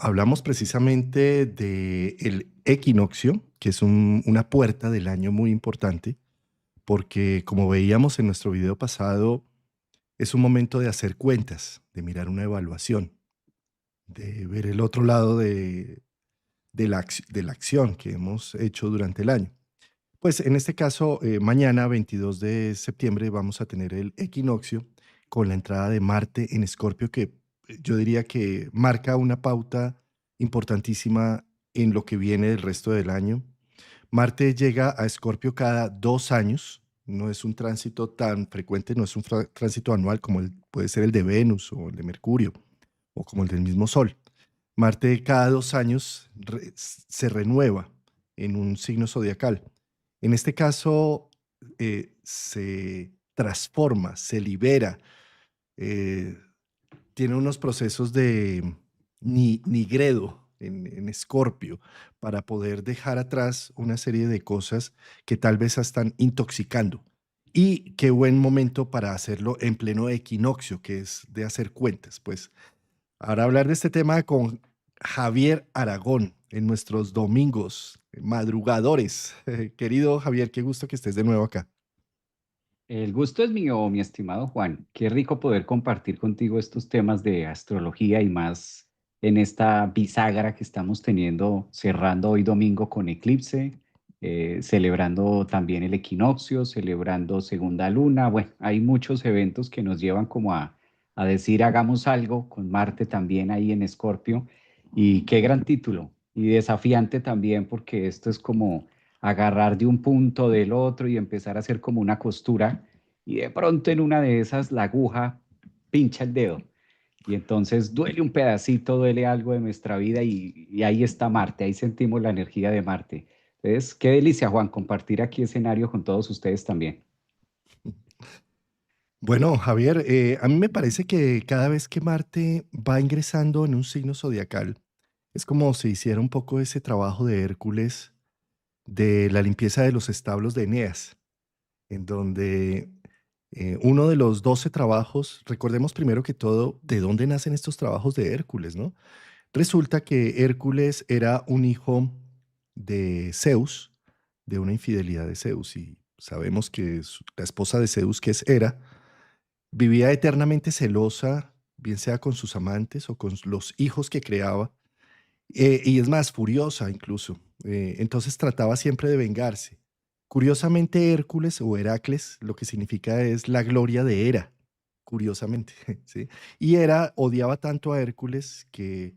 Hablamos precisamente del equinoccio, que es una puerta del año muy importante, porque como veíamos en nuestro video pasado, es un momento de hacer cuentas, de mirar una evaluación, de ver el otro lado de la acción que hemos hecho durante el año. Pues en este caso, mañana, 22 de septiembre, vamos a tener el equinoccio con la entrada de Marte en Escorpio, que yo diría que marca una pauta importantísima en lo que viene del resto del año. Marte llega a Escorpio cada 2 años, no es un tránsito tan frecuente, no es un tránsito anual como puede ser el de Venus o el de Mercurio o como el del mismo Sol. Marte cada 2 años se renueva en un signo zodiacal. En este caso, se transforma, se libera, eh, tiene unos procesos de nigredo en Escorpio para poder dejar atrás una serie de cosas que tal vez están intoxicando. Y qué buen momento para hacerlo en pleno equinoccio, que es de hacer cuentas. Pues ahora hablar de este tema con Javier Aragón en nuestros domingos madrugadores. Querido Javier, qué gusto que estés de nuevo acá. El gusto es mío, mi estimado Juan. Qué rico poder compartir contigo estos temas de astrología y más en esta bisagra que estamos teniendo, cerrando hoy domingo con eclipse, celebrando también el equinoccio, celebrando segunda luna. Bueno, hay muchos eventos que nos llevan como a decir hagamos algo, con Marte también ahí en Escorpio. Y qué gran título y desafiante también porque esto es como agarrar de un punto del otro y empezar a hacer como una costura y de pronto en una de esas la aguja pincha el dedo y entonces duele un pedacito, duele algo de nuestra vida y ahí está Marte, ahí sentimos la energía de Marte. Entonces, qué delicia, Juan, compartir aquí escenario con todos ustedes también. Bueno, Javier, a mí me parece que cada vez que Marte va ingresando en un signo zodiacal, es como si hiciera un poco ese trabajo de Hércules de la limpieza de los establos de Eneas, en donde uno de los 12 trabajos, recordemos primero que todo de dónde nacen estos trabajos de Hércules, ¿no? Resulta que Hércules era un hijo de Zeus, de una infidelidad de Zeus, y sabemos que la esposa de Zeus, que es Hera, vivía eternamente celosa, bien sea con sus amantes o con los hijos que creaba, y es más, furiosa incluso. Entonces trataba siempre de vengarse. Curiosamente, Hércules o Heracles, lo que significa es la gloria de Hera, curiosamente, ¿sí? Y Hera odiaba tanto a Hércules que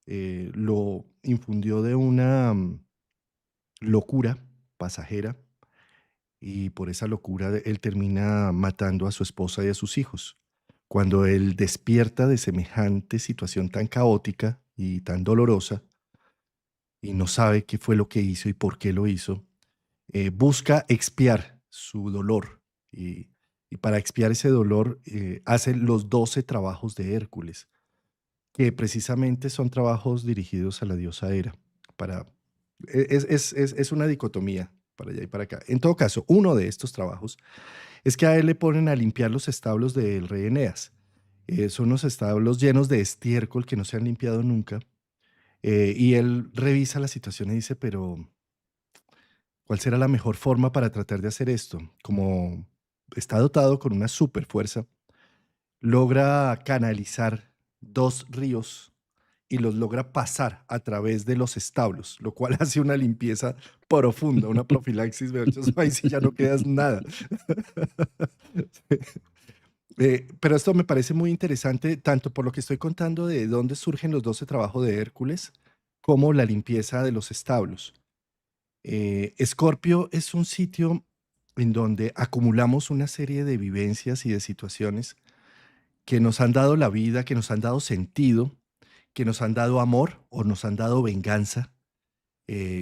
lo infundió de una locura pasajera, y por esa locura él termina matando a su esposa y a sus hijos. Cuando él despierta de semejante situación tan caótica y tan dolorosa y no sabe qué fue lo que hizo y por qué lo hizo, busca expiar su dolor, y para expiar ese dolor hace los 12 trabajos de Hércules, que precisamente son trabajos dirigidos a la diosa Hera. Para, es una dicotomía para allá y para acá. En todo caso, uno de estos trabajos es que a él le ponen a limpiar los establos del rey Eneas. Son unos establos llenos de estiércol que no se han limpiado nunca. Y él revisa la situación y dice, pero ¿cuál será la mejor forma para tratar de hacer esto? Como está dotado con una super fuerza, logra canalizar dos ríos y los logra pasar a través de los establos, lo cual hace una limpieza profunda, una profilaxis, de hecho, ahí sí ya no quedas nada. Pero esto me parece muy interesante, tanto por lo que estoy contando de dónde surgen los 12 trabajos de Hércules, como la limpieza de los establos. Escorpio es un sitio en donde acumulamos una serie de vivencias y de situaciones que nos han dado la vida, que nos han dado sentido, que nos han dado amor o nos han dado venganza,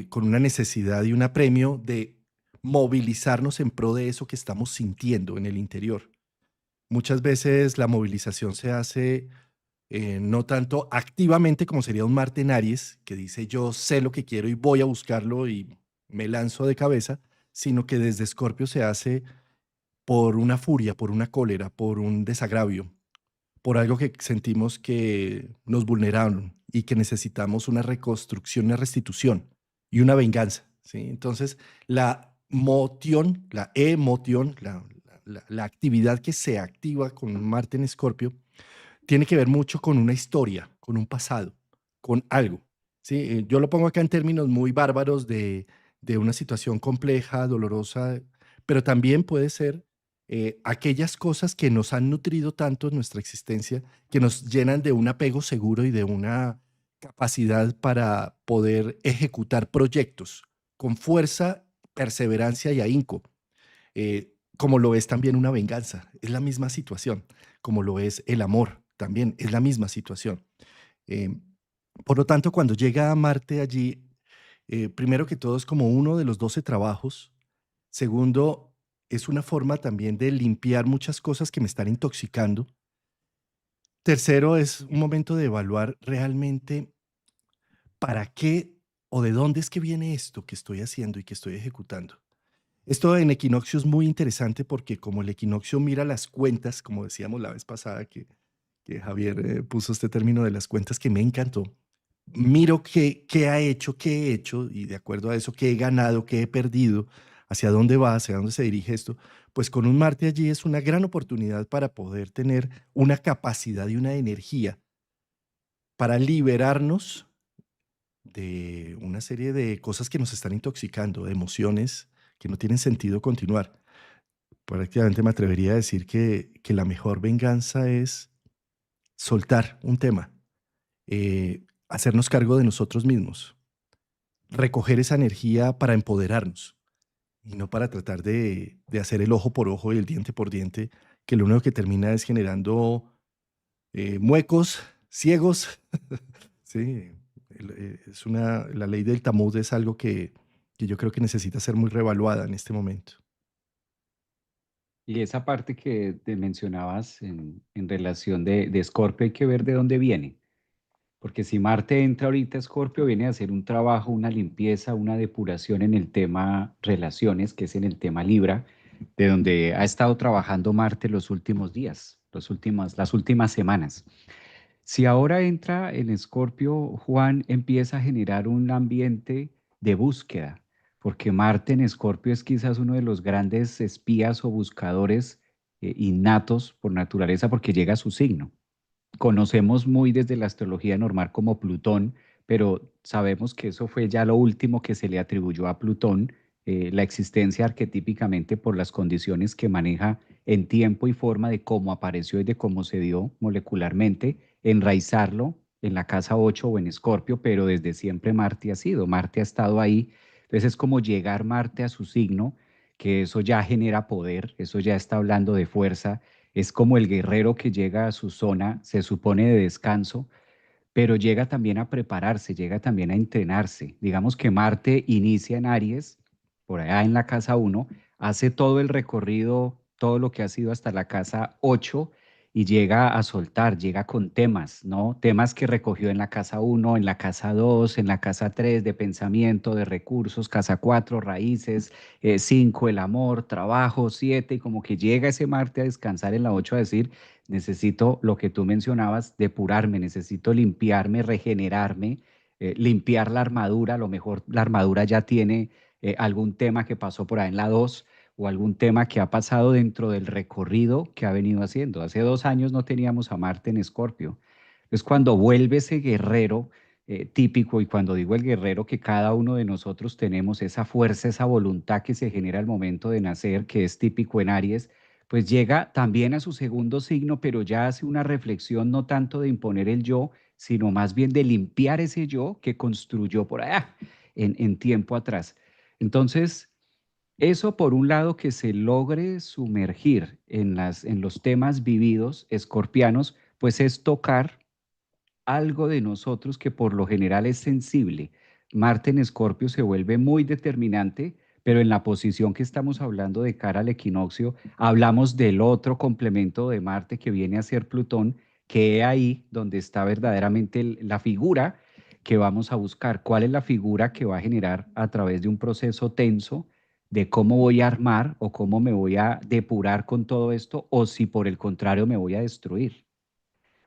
con una necesidad y un apremio de movilizarnos en pro de eso que estamos sintiendo en el interior. Muchas veces la movilización se hace no tanto activamente como sería un Marte en Aries, que dice yo sé lo que quiero y voy a buscarlo y me lanzo de cabeza, sino que desde Escorpio se hace por una furia, por una cólera, por un desagravio, por algo que sentimos que nos vulneraron y que necesitamos una reconstrucción, una restitución y una venganza, ¿sí? Entonces, la moción, la emoción, la actividad que se activa con Marte en Escorpio tiene que ver mucho con una historia, con un pasado, con algo, ¿sí? Yo lo pongo acá en términos muy bárbaros de una situación compleja, dolorosa, pero también puede ser aquellas cosas que nos han nutrido tanto en nuestra existencia, que nos llenan de un apego seguro y de una capacidad para poder ejecutar proyectos con fuerza, perseverancia y ahínco, como lo es también una venganza. Es la misma situación, como lo es el amor, también es la misma situación. Eh, por lo tanto, cuando llega a Marte allí, primero que todo es como uno de los 12 trabajos. Segundo, es una forma también de limpiar muchas cosas que me están intoxicando. Tercero, es un momento de evaluar realmente para qué o de dónde es que viene esto que estoy haciendo y que estoy ejecutando. Esto en equinoccio es muy interesante porque como el equinoccio mira las cuentas, como decíamos la vez pasada que Javier puso este término de las cuentas que me encantó, miro qué ha hecho, qué he hecho y de acuerdo a eso, qué he ganado, qué he perdido, hacia dónde va, hacia dónde se dirige esto, pues con un Marte allí es una gran oportunidad para poder tener una capacidad y una energía para liberarnos de una serie de cosas que nos están intoxicando, de emociones que no tienen sentido continuar. Prácticamente me atrevería a decir que la mejor venganza es soltar un tema, hacernos cargo de nosotros mismos, recoger esa energía para empoderarnos y no para tratar de hacer el ojo por ojo y el diente por diente, que lo único que termina es generando muecos, ciegos. Sí, la ley del Tamud es algo que yo creo que necesita ser muy revaluada en este momento. Y esa parte que te mencionabas en relación de Escorpio, hay que ver de dónde viene. Porque si Marte entra ahorita a Escorpio, viene a hacer un trabajo, una limpieza, una depuración en el tema relaciones, que es en el tema Libra, de donde ha estado trabajando Marte los últimos días, las últimas semanas. Si ahora entra en Escorpio, Juan empieza a generar un ambiente de búsqueda, porque Marte en Escorpio es quizás uno de los grandes espías o buscadores innatos por naturaleza, porque llega a su signo. Conocemos muy desde la astrología normal como Plutón, pero sabemos que eso fue ya lo último que se le atribuyó a Plutón, la existencia arquetípicamente por las condiciones que maneja en tiempo y forma de cómo apareció y de cómo se dio molecularmente, enraizarlo en la casa 8 o en Escorpio, pero desde siempre Marte ha sido, Marte ha estado ahí. Entonces es como llegar Marte a su signo, que eso ya genera poder, eso ya está hablando de fuerza, es como el guerrero que llega a su zona, se supone de descanso, pero llega también a prepararse, llega también a entrenarse. Digamos que Marte inicia en Aries, por allá en la casa 1, hace todo el recorrido, todo lo que ha sido hasta la casa 8 y llega a soltar, llega con temas, ¿no? Temas que recogió en la casa 1, en la casa 2, en la casa 3 de pensamiento, de recursos, casa 4 raíces, 5 el amor, trabajo, 7 y como que llega ese Marte a descansar en la 8 a decir, necesito lo que tú mencionabas, depurarme, necesito limpiarme, regenerarme, limpiar la armadura, a lo mejor la armadura ya tiene algún tema que pasó por ahí en la 2 o algún tema que ha pasado dentro del recorrido que ha venido haciendo. Hace 2 años no teníamos a Marte en Escorpio. Es cuando vuelve ese guerrero típico, y cuando digo el guerrero, que cada uno de nosotros tenemos esa fuerza, esa voluntad que se genera al momento de nacer, que es típico en Aries, pues llega también a su segundo signo, pero ya hace una reflexión no tanto de imponer el yo, sino más bien de limpiar ese yo que construyó por allá en tiempo atrás. Entonces, eso por un lado que se logre sumergir en los temas vividos escorpianos, pues es tocar algo de nosotros que por lo general es sensible. Marte en Escorpio se vuelve muy determinante, pero en la posición que estamos hablando de cara al equinoccio, hablamos del otro complemento de Marte que viene a ser Plutón, que es ahí donde está verdaderamente la figura que vamos a buscar. ¿Cuál es la figura que va a generar a través de un proceso tenso de cómo voy a armar o cómo me voy a depurar con todo esto o si por el contrario me voy a destruir?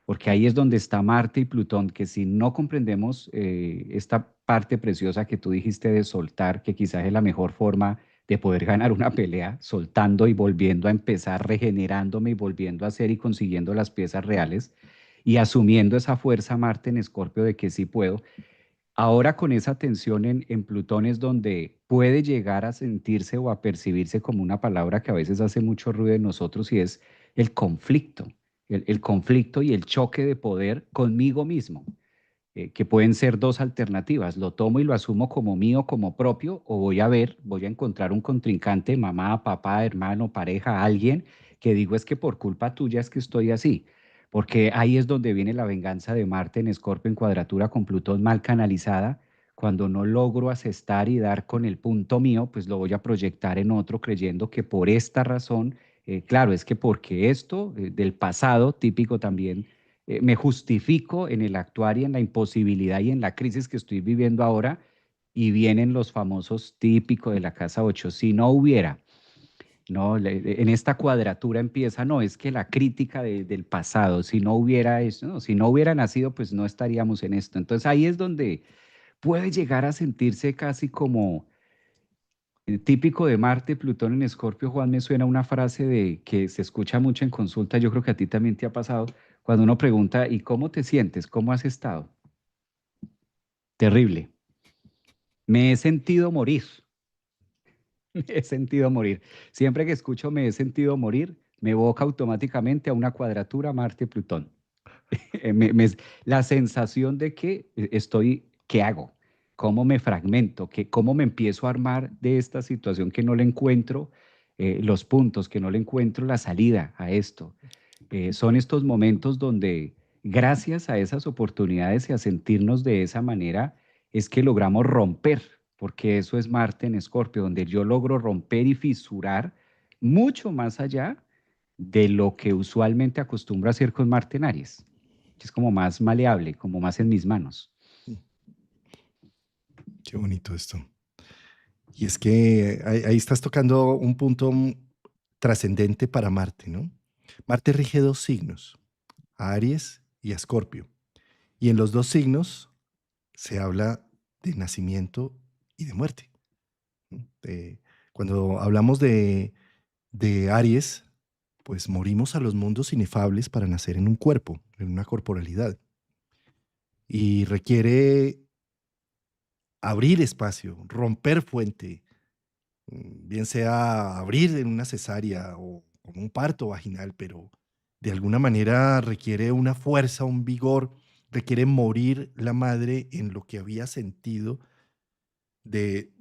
porque ahí es donde está Marte y Plutón, que si no comprendemos esta parte preciosa que tú dijiste de soltar, que quizás es la mejor forma de poder ganar una pelea, soltando y volviendo a empezar, regenerándome y volviendo a hacer y consiguiendo las piezas reales y asumiendo esa fuerza Marte en Escorpio de que sí puedo. Ahora con esa tensión en Plutón es donde puede llegar a sentirse o a percibirse como una palabra que a veces hace mucho ruido en nosotros y es el conflicto, el conflicto y el choque de poder conmigo mismo, que pueden ser dos alternativas. Lo tomo y lo asumo como mío, como propio, o voy a ver, voy a encontrar un contrincante, mamá, papá, hermano, pareja, alguien que digo es que por culpa tuya es que estoy así. Porque ahí es donde viene la venganza de Marte en Escorpio en cuadratura con Plutón mal canalizada. Cuando no logro asestar y dar con el punto mío, pues lo voy a proyectar en otro creyendo que por esta razón, claro, es que porque esto del pasado, típico también me justifico en el actuar y en la imposibilidad y en la crisis que estoy viviendo ahora y vienen los famosos típicos de la casa 8. Si no hubiera, no, en esta cuadratura empieza, no, es que la crítica del pasado, si no hubiera eso, no, si no hubiera nacido, pues no estaríamos en esto. Entonces ahí es donde puede llegar a sentirse casi como típico de Marte, Plutón en Escorpio. Juan, me suena una frase de que se escucha mucho en consulta, yo creo que a ti también te ha pasado, cuando uno pregunta, ¿y cómo te sientes? ¿Cómo has estado? Terrible. Me he sentido morir, me he sentido morir. Siempre que escucho me he sentido morir, me evoca automáticamente a una cuadratura Marte-Plutón. La sensación de que estoy, ¿qué hago? ¿Cómo me fragmento? ¿Cómo me empiezo a armar de esta situación que no le encuentro los puntos, que no le encuentro la salida a esto? Son estos momentos donde, gracias a esas oportunidades y a sentirnos de esa manera, es que logramos romper, porque eso es Marte en Escorpio, donde yo logro romper y fisurar mucho más allá de lo que usualmente acostumbro a hacer con Marte en Aries, que es como más maleable, como más en mis manos. Qué bonito esto. Y es que ahí estás tocando un punto trascendente para Marte, ¿no? Marte rige dos signos, a Aries y a Escorpio. Y en los dos signos se habla de nacimiento y de muerte, ¿no? Cuando hablamos de Aries, pues morimos a los mundos inefables para nacer en un cuerpo, en una corporalidad. Y requiere abrir espacio, romper fuente, bien sea abrir en una cesárea o con un parto vaginal, pero de alguna manera requiere una fuerza, un vigor, requiere morir la madre en lo que había sentido de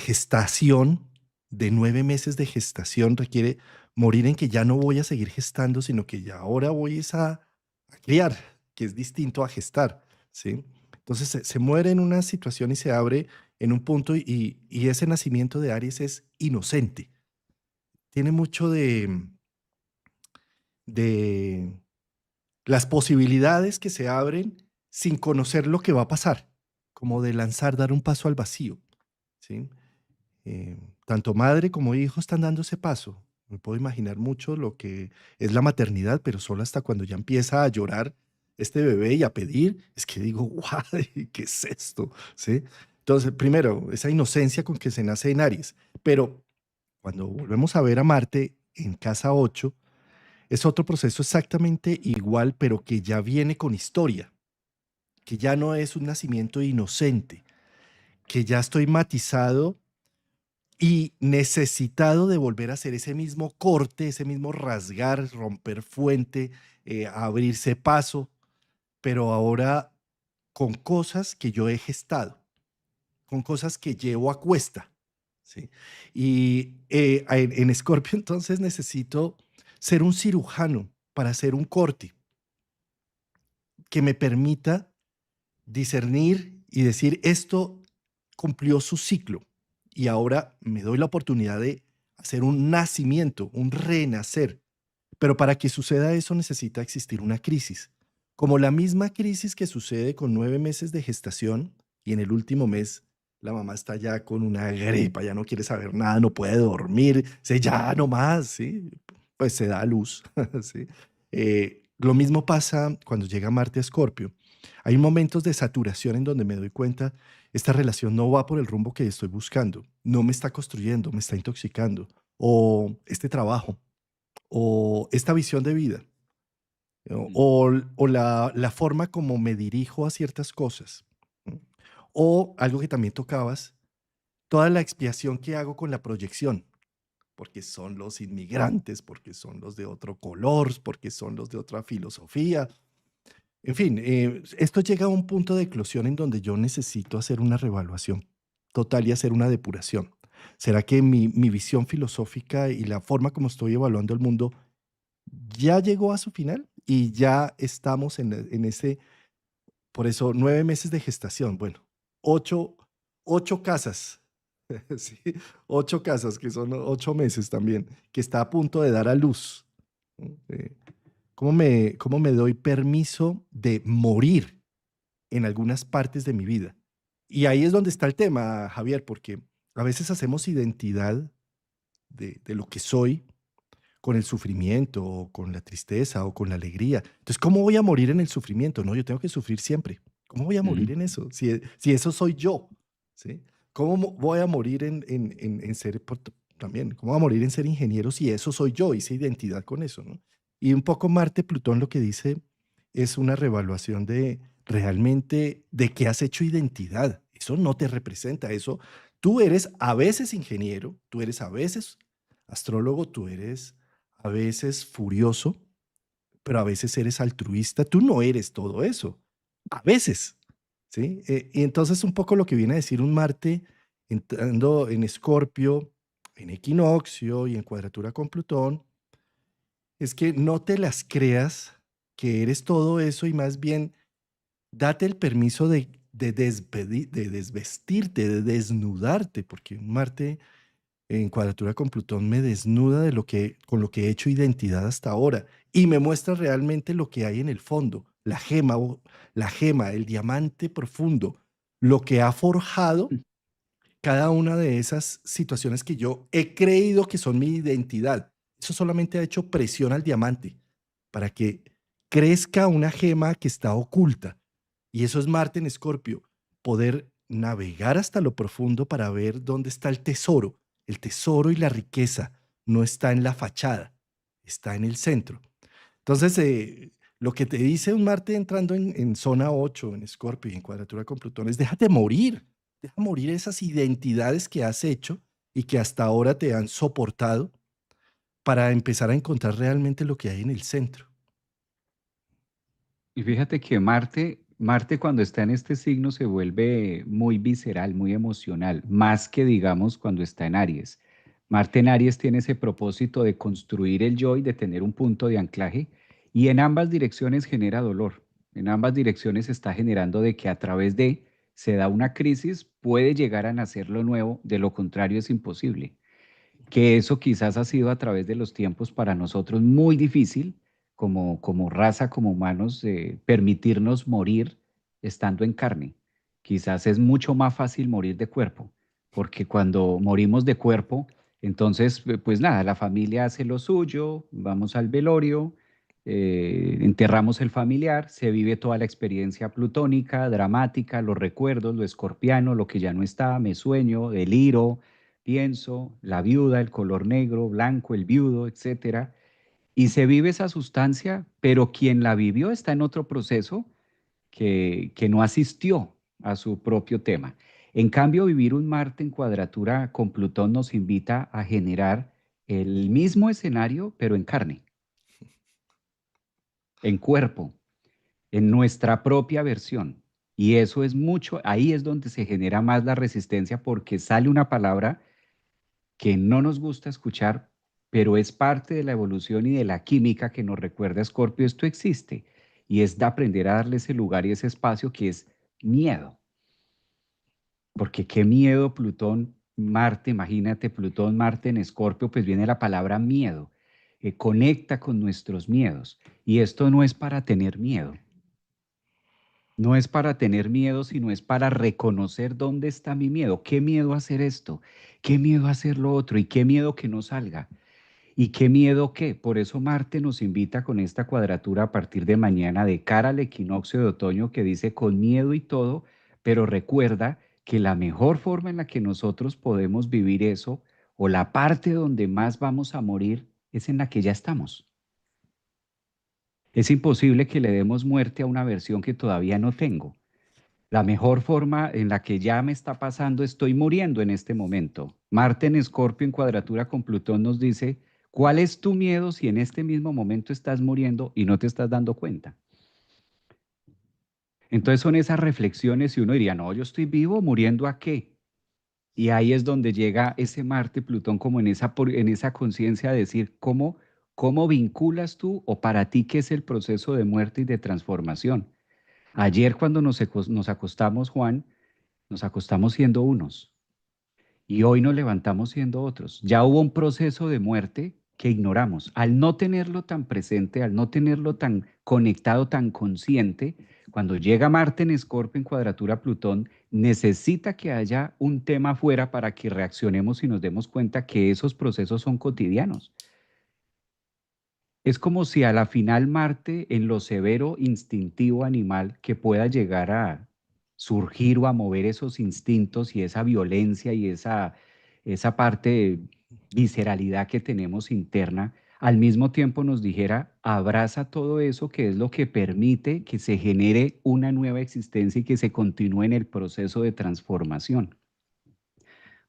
gestación, de 9 meses de gestación, requiere morir en que ya no voy a seguir gestando, sino que ya ahora voy es a criar, que es distinto a gestar, ¿sí? Entonces se muere en una situación y se abre en un punto y ese nacimiento de Aries es inocente. Tiene mucho de las posibilidades que se abren sin conocer lo que va a pasar, como de lanzar, dar un paso al vacío, ¿sí? Tanto madre como hijo están dando ese paso. Me puedo imaginar mucho lo que es la maternidad, pero solo hasta cuando ya empieza a llorar este bebé y a pedir, es que digo, guau, ¿qué es esto? ¿Sí? Entonces, primero, esa inocencia con que se nace en Aries, pero cuando volvemos a ver a Marte en casa 8 es otro proceso exactamente igual, pero que ya viene con historia, que ya no es un nacimiento inocente, que ya estoy matizado y necesitado de volver a hacer ese mismo corte, ese mismo rasgar, romper fuente, abrirse paso, pero ahora con cosas que yo he gestado, con cosas que llevo a cuesta, ¿sí? Y en Scorpio entonces necesito ser un cirujano para hacer un corte que me permita discernir y decir, esto cumplió su ciclo y ahora me doy la oportunidad de hacer un nacimiento, un renacer. Pero para que suceda eso necesita existir una crisis. Como la misma crisis que sucede con 9 meses de gestación y en el último mes la mamá está ya con una gripa, ya no quiere saber nada, no puede dormir, se ya no más, ¿sí? Pues se da a luz, ¿sí? Lo mismo pasa cuando llega Marte a Escorpio. Hay momentos de saturación en donde me doy cuenta, esta relación no va por el rumbo que estoy buscando, no me está construyendo, me está intoxicando, o este trabajo, o esta visión de vida, Mm, o la forma como me dirijo a ciertas cosas. ¿No? O algo que también tocabas, toda la expiación que hago con la proyección, porque son los inmigrantes, porque son los de otro color, porque son los de otra filosofía. En fin, esto llega a un punto de eclosión en donde yo necesito hacer una reevaluación total y hacer una depuración. ¿Será que mi visión filosófica y la forma como estoy evaluando el mundo ya llegó a su final? Y ya estamos en ese, por eso, 9 meses de gestación. Bueno, ocho, 8 casas, sí, 8 casas, que son 8 meses también, que está a punto de dar a luz. ¿No? ¿Cómo me doy permiso de morir en algunas partes de mi vida? Y ahí es donde está el tema, Javier, porque a veces hacemos identidad de lo que soy con el sufrimiento, o con la tristeza, o con la alegría. Entonces, ¿cómo voy a morir en el sufrimiento? No, yo tengo que sufrir siempre. ¿Cómo voy a morir mm. en eso? Si eso soy yo, ¿sí? ¿Cómo voy a morir en ser, también, cómo voy a morir en ser ingeniero si eso soy yo, hice identidad con eso, ¿no? Y un poco Marte, Plutón lo que dice es una revaluación de realmente de qué has hecho identidad. Eso no te representa, eso. Tú eres a veces ingeniero, tú eres a veces astrólogo, tú eres a veces furioso, pero a veces eres altruista. Tú no eres todo eso. A veces, ¿sí? Y entonces un poco lo que viene a decir un Marte entrando en Escorpio, en equinoccio y en cuadratura con Plutón, es que no te las creas que eres todo eso y más bien date el permiso de desvestirte, de desnudarte, porque un Marte en cuadratura con Plutón me desnuda con lo que he hecho identidad hasta ahora y me muestra realmente lo que hay en el fondo, la gema, el diamante profundo, lo que ha forjado cada una de esas situaciones que yo he creído que son mi identidad. Eso solamente ha hecho presión al diamante para que crezca una gema que está oculta. Y eso es Marte en Escorpio, poder navegar hasta lo profundo para ver dónde está el tesoro. El tesoro y la riqueza no está en la fachada, está en el centro. Entonces, lo que te dice un Marte entrando en zona 8 en Escorpio y en cuadratura con Plutón es déjate morir, deja morir esas identidades que has hecho y que hasta ahora te han soportado para empezar a encontrar realmente lo que hay en el centro. Y fíjate que Marte cuando está en este signo se vuelve muy visceral, muy emocional, más que digamos cuando está en Aries. Marte en Aries tiene ese propósito de construir el yo y de tener un punto de anclaje y en ambas direcciones genera dolor. En ambas direcciones está generando de que a través de se da una crisis, puede llegar a nacer lo nuevo, de lo contrario es imposible, que eso quizás ha sido a través de los tiempos para nosotros muy difícil como raza, como humanos, permitirnos morir estando en carne. Quizás es mucho más fácil morir de cuerpo, porque cuando morimos de cuerpo, entonces, pues nada, la familia hace lo suyo, vamos al velorio, enterramos el familiar, se vive toda la experiencia plutónica, dramática, los recuerdos, lo escorpiano, lo que ya no está, me sueño, deliro, pienso, la viuda, el color negro, blanco, el viudo, etcétera. Y se vive esa sustancia, pero quien la vivió está en otro proceso que no asistió a su propio tema. En cambio, vivir un Marte en cuadratura con Plutón nos invita a generar el mismo escenario, pero en carne, en cuerpo, en nuestra propia versión. Y eso es mucho, ahí es donde se genera más la resistencia porque sale una palabra que no nos gusta escuchar, pero es parte de la evolución y de la química que nos recuerda Scorpio, esto existe, y es de aprender a darle ese lugar y ese espacio que es miedo, porque qué miedo Plutón, Marte, imagínate Plutón, Marte en Escorpio, pues viene la palabra miedo, conecta con nuestros miedos, y esto no es para tener miedo. No es para tener miedo, sino es para reconocer dónde está mi miedo. ¿Qué miedo a hacer esto? ¿Qué miedo a hacer lo otro? ¿Y qué miedo que no salga? ¿Y qué miedo qué? Por eso Marte nos invita con esta cuadratura a partir de mañana de cara al equinoccio de otoño que dice con miedo y todo, pero recuerda que la mejor forma en la que nosotros podemos vivir eso o la parte donde más vamos a morir es en la que ya estamos. Es imposible que le demos muerte a una versión que todavía no tengo. La mejor forma en la que ya me está pasando, estoy muriendo en este momento. Marte en Escorpio en cuadratura con Plutón nos dice, ¿cuál es tu miedo si en este mismo momento estás muriendo y no te estás dando cuenta? Entonces son esas reflexiones y uno diría, no, yo estoy vivo, ¿muriendo a qué? Y ahí es donde llega ese Marte, Plutón, como en esa conciencia de decir, ¿cómo vinculas tú o para ti qué es el proceso de muerte y de transformación? Ayer cuando nos acostamos, Juan, nos acostamos siendo unos y hoy nos levantamos siendo otros. Ya hubo un proceso de muerte que ignoramos. Al no tenerlo tan presente, al no tenerlo tan conectado, tan consciente, cuando llega Marte en Escorpio en cuadratura a Plutón, necesita que haya un tema afuera para que reaccionemos y nos demos cuenta que esos procesos son cotidianos. Es como si a la final Marte, en lo severo instintivo animal que pueda llegar a surgir o a mover esos instintos y esa violencia y esa parte de visceralidad que tenemos interna, al mismo tiempo nos dijera, abraza todo eso que es lo que permite que se genere una nueva existencia y que se continúe en el proceso de transformación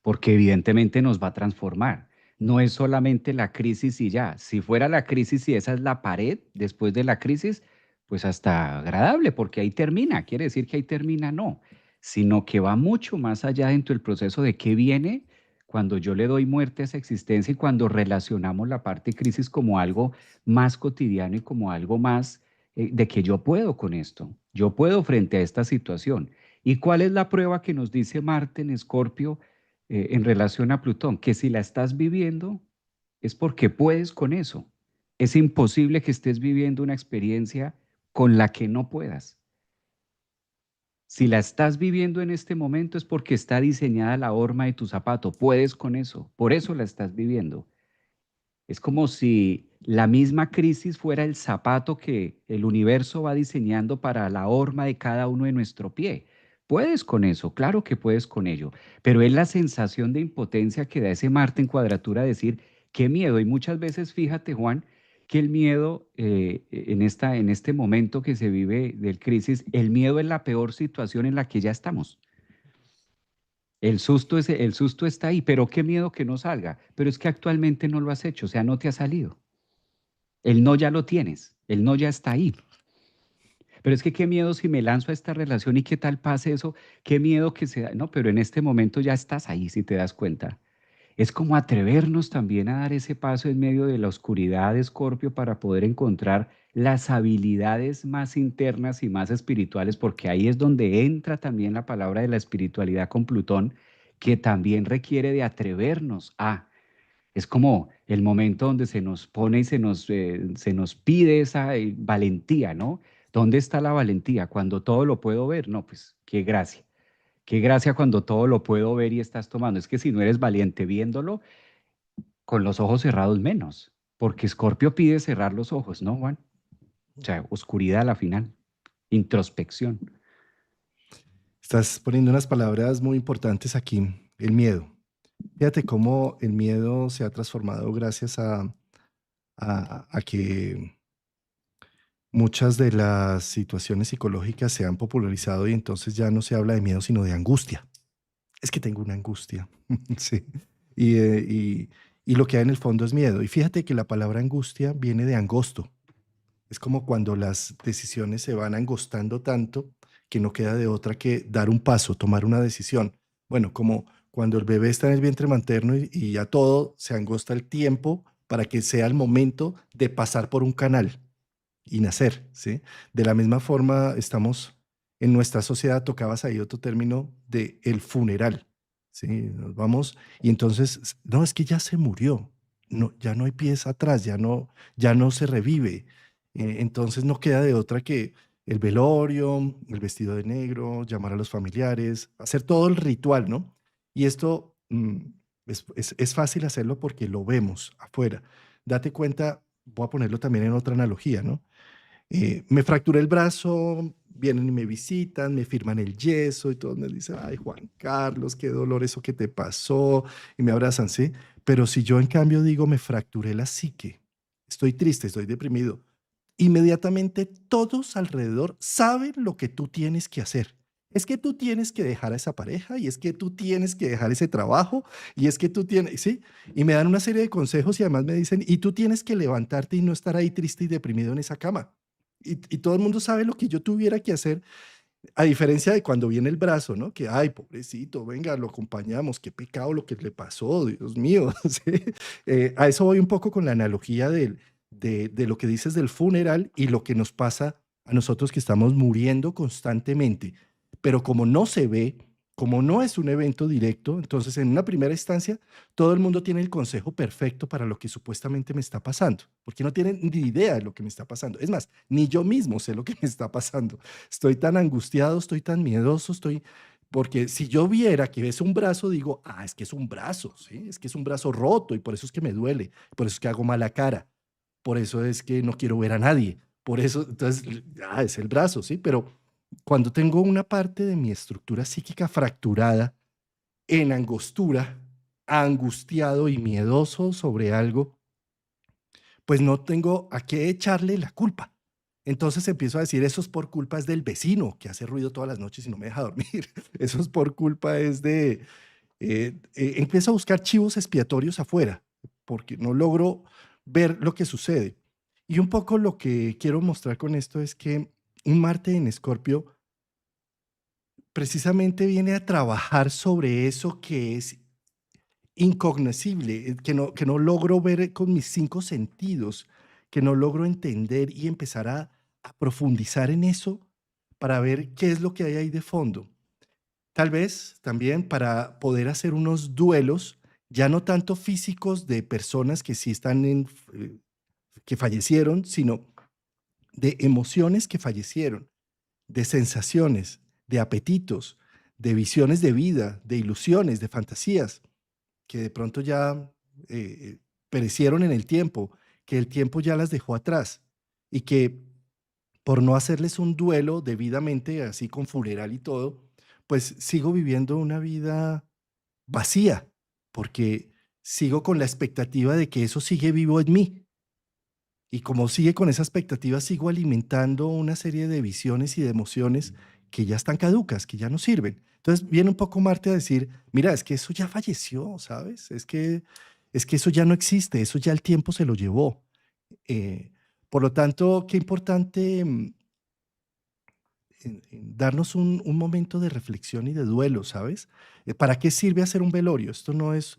porque evidentemente nos va a transformar. No es solamente la crisis y ya. Si fuera la crisis y esa es la pared después de la crisis, pues hasta agradable, porque ahí termina. Quiere decir que ahí termina, no, sino que va mucho más allá dentro del proceso de qué viene cuando yo le doy muerte a esa existencia y cuando relacionamos la parte crisis como algo más cotidiano y como algo más de que yo puedo con esto, yo puedo frente a esta situación. ¿Y cuál es la prueba que nos dice Marte en Escorpio? En relación a Plutón, que si la estás viviendo es porque puedes con eso. Es imposible que estés viviendo una experiencia con la que no puedas. Si la estás viviendo en este momento es porque está diseñada la horma de tu zapato. Puedes con eso. Por eso la estás viviendo. Es como si la misma crisis fuera el zapato que el universo va diseñando para la horma de cada uno de nuestro pie. Puedes con eso, claro que puedes con ello, pero es la sensación de impotencia que da ese Marte en cuadratura decir, qué miedo. Y muchas veces, fíjate, Juan, que el miedo en este momento que se vive del crisis, el miedo es la peor situación en la que ya estamos. El susto está ahí, pero qué miedo que no salga. Pero es que actualmente no lo has hecho, o sea, no te ha salido. El no ya lo tienes, el no ya está ahí. Pero es que qué miedo si me lanzo a esta relación y qué tal pase eso, qué miedo que sea. No, pero en este momento ya estás ahí, si te das cuenta. Es como atrevernos también a dar ese paso en medio de la oscuridad de Escorpio para poder encontrar las habilidades más internas y más espirituales, porque ahí es donde entra también la palabra de la espiritualidad con Plutón, que también requiere de atrevernos a. Es como el momento donde se nos pone y se nos pide esa valentía, ¿no? ¿Dónde está la valentía? Cuando todo lo puedo ver, no, pues qué gracia. Qué gracia cuando todo lo puedo ver y estás tomando. Es que si no eres valiente viéndolo, con los ojos cerrados menos, porque Escorpio pide cerrar los ojos, ¿no, Juan? O sea, oscuridad a la final, introspección. Estás poniendo unas palabras muy importantes aquí, el miedo. Fíjate cómo el miedo se ha transformado gracias a que muchas de las situaciones psicológicas se han popularizado y entonces ya no se habla de miedo, sino de angustia. Es que tengo una angustia. Sí. Y, y lo que hay en el fondo es miedo. Y fíjate que la palabra angustia viene de angosto. Es como cuando las decisiones se van angostando tanto que no queda de otra que dar un paso, tomar una decisión. Bueno, como cuando el bebé está en el vientre materno y ya todo se angosta el tiempo para que sea el momento de pasar por un canal y nacer, ¿sí? De la misma forma estamos en nuestra sociedad, tocabas ahí otro término de el funeral, ¿sí? Nos vamos y entonces, no, es que ya se murió, no, ya no hay pies atrás, ya no se revive. Entonces no queda de otra que el velorio, el vestido de negro, llamar a los familiares, hacer todo el ritual, ¿no? Y esto es fácil hacerlo porque lo vemos afuera. date cuenta, voy a ponerlo también en otra analogía, ¿no? Me fracturé el brazo, vienen y me visitan, me firman el yeso y todos me dicen, ay, Juan Carlos, qué dolor eso que te pasó, y me abrazan, ¿sí? Pero si yo en cambio digo, me fracturé la psique, estoy triste, estoy deprimido, inmediatamente todos alrededor saben lo que tú tienes que hacer. Es que tú tienes que dejar a esa pareja y es que tú tienes que dejar ese trabajo y es que tú tienes, ¿sí? Y me dan una serie de consejos y además me dicen, y tú tienes que levantarte y no estar ahí triste y deprimido en esa cama. Y todo el mundo sabe lo que yo tuviera que hacer, a diferencia de cuando viene el brazo, ¿no? Que, ay, pobrecito, venga, lo acompañamos, qué pecado lo que le pasó, Dios mío. ¿Sí? A eso voy un poco con la analogía de lo que dices del funeral y lo que nos pasa a nosotros que estamos muriendo constantemente. Pero como no se ve, como no es un evento directo, entonces en una primera instancia todo el mundo tiene el consejo perfecto para lo que supuestamente me está pasando, porque no tienen ni idea de lo que me está pasando. Es más, ni yo mismo sé lo que me está pasando. Estoy tan angustiado, estoy tan miedoso, estoy... Porque si yo viera que es un brazo, digo, ah, es que es un brazo, ¿sí? Es que es un brazo roto y por eso es que me duele, por eso es que hago mala cara, por eso es que no quiero ver a nadie, por eso, entonces, ah, es el brazo, ¿sí? Pero cuando tengo una parte de mi estructura psíquica fracturada, en angostura, angustiado y miedoso sobre algo, pues no tengo a qué echarle la culpa. Entonces empiezo a decir, eso es por culpa es del vecino que hace ruido todas las noches y no me deja dormir. Eso es por culpa es de... empiezo a buscar chivos expiatorios afuera, porque no logro ver lo que sucede. Y un poco lo que quiero mostrar con esto es que un Marte en Escorpio precisamente viene a trabajar sobre eso que es incognoscible, que no logro ver con mis 5 sentidos, que no logro entender y empezar a profundizar en eso para ver qué es lo que hay ahí de fondo. Tal vez también para poder hacer unos duelos, ya no tanto físicos de personas que sí están que fallecieron, sino de emociones que fallecieron, de sensaciones, de apetitos, de visiones de vida, de ilusiones, de fantasías que de pronto ya perecieron en el tiempo, que el tiempo ya las dejó atrás y que por no hacerles un duelo debidamente, así con funeral y todo, pues sigo viviendo una vida vacía, porque sigo con la expectativa de que eso sigue vivo en mí. Y como sigue con esa expectativa, sigo alimentando una serie de visiones y de emociones que ya están caducas, que ya no sirven. Entonces viene un poco Marte a decir, mira, es que eso ya falleció, ¿sabes? Es que eso ya no existe, eso ya el tiempo se lo llevó. Eh, por lo tanto, qué importante en darnos un momento de reflexión y de duelo, ¿sabes? ¿Para qué sirve hacer un velorio? Esto no es,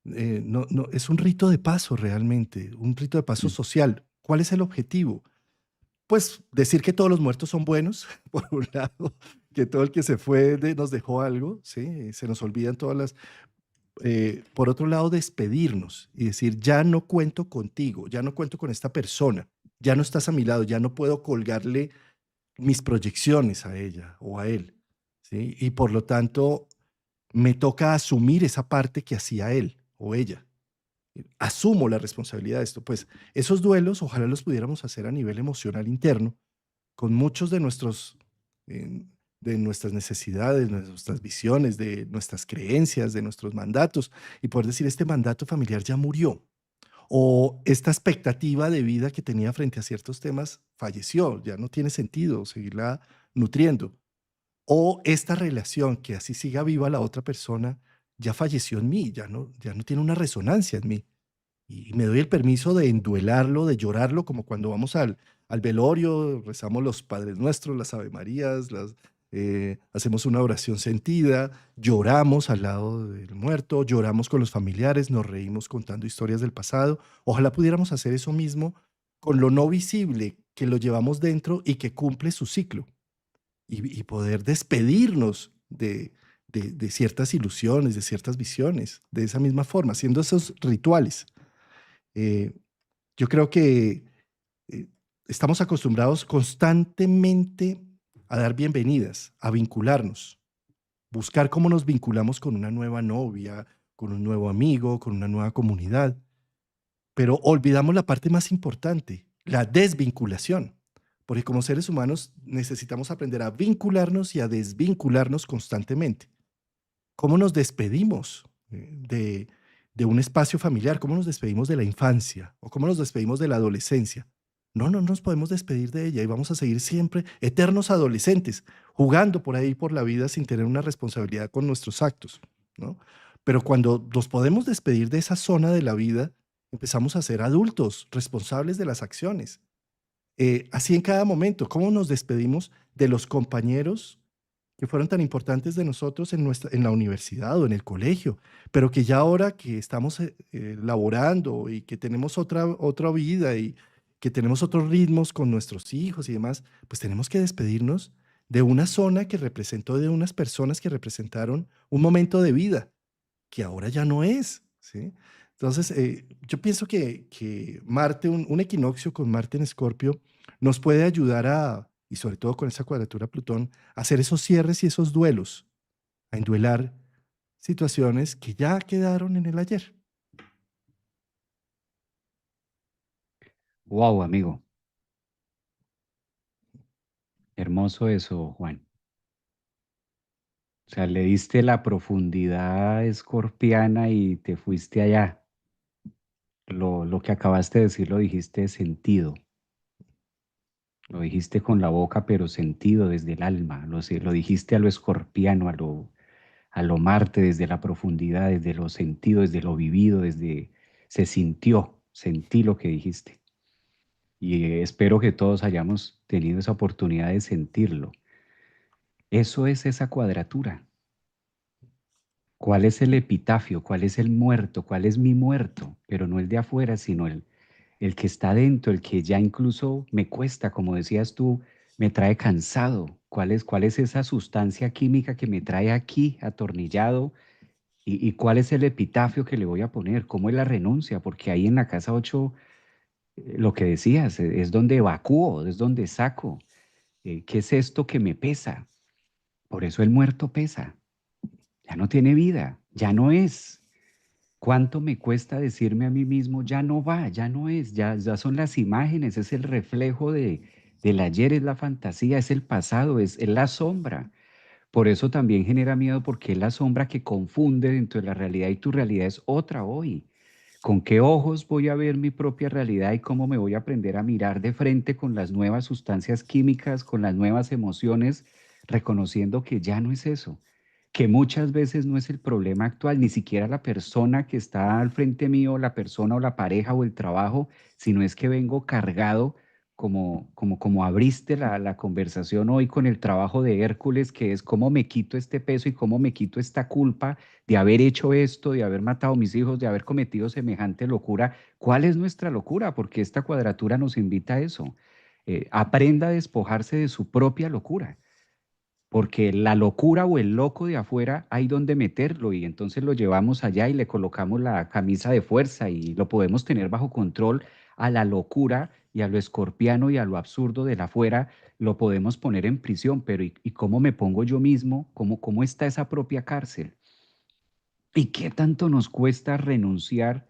es un rito de paso realmente, un rito de paso Mm. social. ¿Cuál es el objetivo? Pues decir que todos los muertos son buenos, por un lado, que todo el que se fue nos dejó algo, ¿sí? Se nos olvidan todas las... por otro lado, despedirnos y decir, ya no cuento contigo, ya no cuento con esta persona, ya no estás a mi lado, ya no puedo colgarle mis proyecciones a ella o a él, ¿sí? Y por lo tanto, me toca asumir esa parte que hacía él o ella. Asumo la responsabilidad de esto. Pues esos duelos, ojalá los pudiéramos hacer a nivel emocional interno, con muchos de eh, de nuestras necesidades, de nuestras visiones, de nuestras creencias, de nuestros mandatos, y poder decir, este mandato familiar ya murió, o esta expectativa de vida que tenía frente a ciertos temas falleció, ya no tiene sentido seguirla nutriendo, o esta relación que así siga viva la otra persona ya falleció en mí, ya no tiene una resonancia en mí. Y me doy el permiso de enduelarlo, de llorarlo, como cuando vamos al velorio, rezamos los Padres Nuestros, las Ave Marías, hacemos una oración sentida, lloramos al lado del muerto, lloramos con los familiares, nos reímos contando historias del pasado. Ojalá pudiéramos hacer eso mismo con lo no visible que lo llevamos dentro y que cumple su ciclo y poder despedirnos de ciertas ilusiones, de ciertas visiones, de esa misma forma, haciendo esos rituales. Eh, yo creo que eh, estamos acostumbrados constantemente a dar bienvenidas, a vincularnos, buscar cómo nos vinculamos con una nueva novia, con un nuevo amigo, con una nueva comunidad. pero olvidamos la parte más importante, la desvinculación, porque como seres humanos necesitamos aprender a vincularnos y a desvincularnos constantemente. ¿Cómo nos despedimos de un espacio familiar? ¿Cómo nos despedimos de la infancia? ¿O cómo nos despedimos de la adolescencia? No, no nos podemos despedir de ella y vamos a seguir siempre eternos adolescentes, jugando por ahí por la vida sin tener una responsabilidad con nuestros actos, ¿no? Pero cuando nos podemos despedir de esa zona de la vida, empezamos a ser adultos, responsables de las acciones. Así en cada momento, ¿cómo nos despedimos de los compañeros que fueron tan importantes de nosotros en la universidad o en el colegio, pero que ya ahora que estamos laborando y que tenemos otra vida y que tenemos otros ritmos con nuestros hijos y demás, pues tenemos que despedirnos de una zona que representó, de unas personas que representaron un momento de vida que ahora ya no es, ¿sí? Entonces, yo pienso que Marte, un equinoccio con Marte en Escorpio, nos puede ayudar a, y sobre todo con esa cuadratura a Plutón, a hacer esos cierres y esos duelos, a enduelar situaciones que ya quedaron en el ayer. Wow, amigo, hermoso eso, Juan. O sea, le diste la profundidad escorpiana y te fuiste allá. Lo que acabaste de decir lo dijiste sentido, lo dijiste con la boca, pero sentido desde el alma, lo dijiste a lo escorpiano, a lo Marte, desde la profundidad, desde lo sentido, desde lo vivido, desde se sintió, sentí lo que dijiste. Y espero que todos hayamos tenido esa oportunidad de sentirlo. Eso es esa cuadratura. ¿Cuál es el epitafio? ¿Cuál es el muerto? ¿Cuál es mi muerto? Pero no el de afuera, sino el que está dentro, el que ya incluso me cuesta, como decías tú, me trae cansado. Cuál es esa sustancia química que me trae aquí atornillado? Y cuál es el epitafio que le voy a poner? ¿Cómo es la renuncia? Porque ahí en la casa 8 lo que decías, es donde evacúo, es donde saco. ¿Qué es esto que me pesa? Por eso el muerto pesa. Ya no tiene vida, ya no es. ¿Cuánto me cuesta decirme a mí mismo, ya no va, ya no es, ya son las imágenes, es el reflejo del ayer, es la fantasía, es el pasado, es la sombra? Por eso también genera miedo porque es la sombra que confunde dentro de la realidad y tu realidad es otra hoy. ¿Con qué ojos voy a ver mi propia realidad y cómo me voy a aprender a mirar de frente con las nuevas sustancias químicas, con las nuevas emociones, reconociendo que ya no es eso, que muchas veces no es el problema actual, ni siquiera la persona que está al frente mío, la persona o la pareja o el trabajo, sino es que vengo cargado como abriste la conversación hoy con el trabajo de Hércules, que es cómo me quito este peso y cómo me quito esta culpa de haber hecho esto, de haber matado a mis hijos, de haber cometido semejante locura. ¿Cuál es nuestra locura? Porque esta cuadratura nos invita a eso. Aprenda a despojarse de su propia locura, porque la locura o el loco de afuera hay donde meterlo y entonces lo llevamos allá y le colocamos la camisa de fuerza y lo podemos tener bajo control. A la locura y a lo escorpiano y a lo absurdo de la afuera lo podemos poner en prisión, pero ¿y cómo me pongo yo mismo? ¿Cómo está esa propia cárcel? ¿Y qué tanto nos cuesta renunciar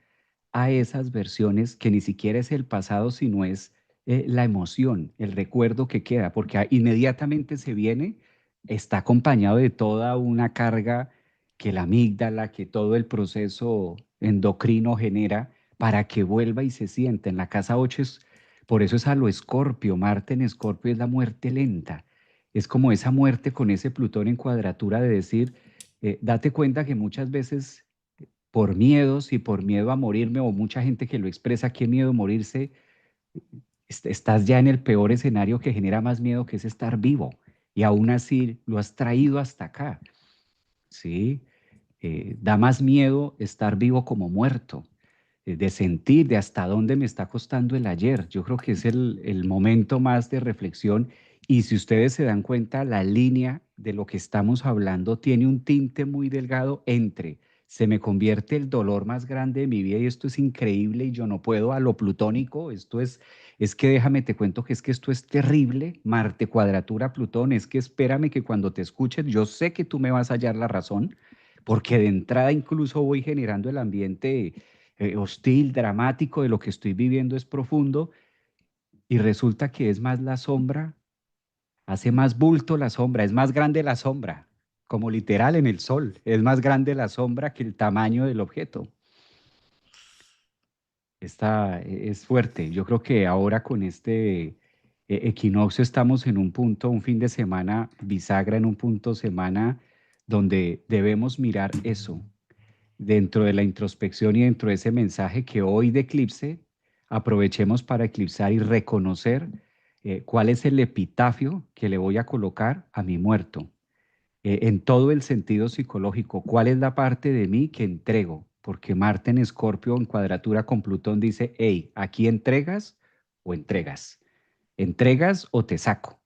a esas versiones que ni siquiera es el pasado, sino es la emoción, el recuerdo que queda? Porque inmediatamente se viene, está acompañado de toda una carga que la amígdala, que todo el proceso endocrino genera para que vuelva y se sienta. En la casa 8 por eso es a lo Escorpio, Marte en Escorpio es la muerte lenta. Es como esa muerte con ese Plutón en cuadratura de decir, date cuenta que muchas veces por miedos y por miedo a morirme, o mucha gente que lo expresa, qué miedo morirse, estás ya en el peor escenario que genera más miedo, que es estar vivo. Y aún así lo has traído hasta acá, ¿sí? Da más miedo estar vivo como muerto, de sentir de hasta dónde me está costando el ayer. Yo creo que es el momento más de reflexión. Y si ustedes se dan cuenta, la línea de lo que estamos hablando tiene un tinte muy delgado entre se me convierte el dolor más grande de mi vida y esto es increíble y yo no puedo a lo plutónico, es que déjame te cuento que es que esto es terrible, Marte cuadratura Plutón, es que espérame que cuando te escuchen, yo sé que tú me vas a hallar la razón, porque de entrada incluso voy generando el ambiente hostil, dramático, de lo que estoy viviendo es profundo y resulta que es más la sombra, hace más bulto la sombra, es más grande la sombra, como literal en el sol, es más grande la sombra que el tamaño del objeto. Es fuerte. Yo creo que ahora con este equinoccio estamos en un punto, un fin de semana bisagra, en un punto semana donde debemos mirar eso dentro de la introspección y dentro de ese mensaje que hoy de eclipse aprovechemos para eclipsar y reconocer cuál es el epitafio que le voy a colocar a mi muerto en todo el sentido psicológico. ¿Cuál es la parte de mí que entrego? Porque Marte en Escorpio, en cuadratura con Plutón, dice, hey, aquí entregas o entregas. Entregas o te saco.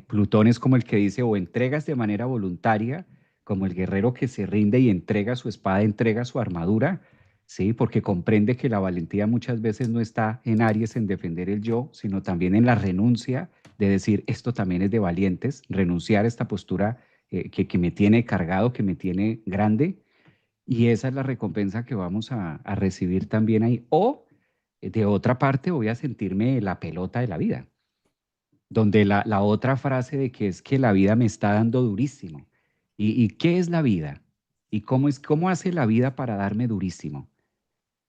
Plutón es como el que dice, o entregas de manera voluntaria, como el guerrero que se rinde y entrega su espada, entrega su armadura, ¿sí? Porque comprende que la valentía muchas veces no está en Aries en defender el yo, sino también en la renuncia de decir, esto también es de valientes, renunciar a esta postura que me tiene cargado, que me tiene grande, y esa es la recompensa que vamos a recibir también ahí. O de otra parte voy a sentirme la pelota de la vida, donde la otra frase de que es que la vida me está dando durísimo. Y qué es la vida? ¿Y cómo hace la vida para darme durísimo?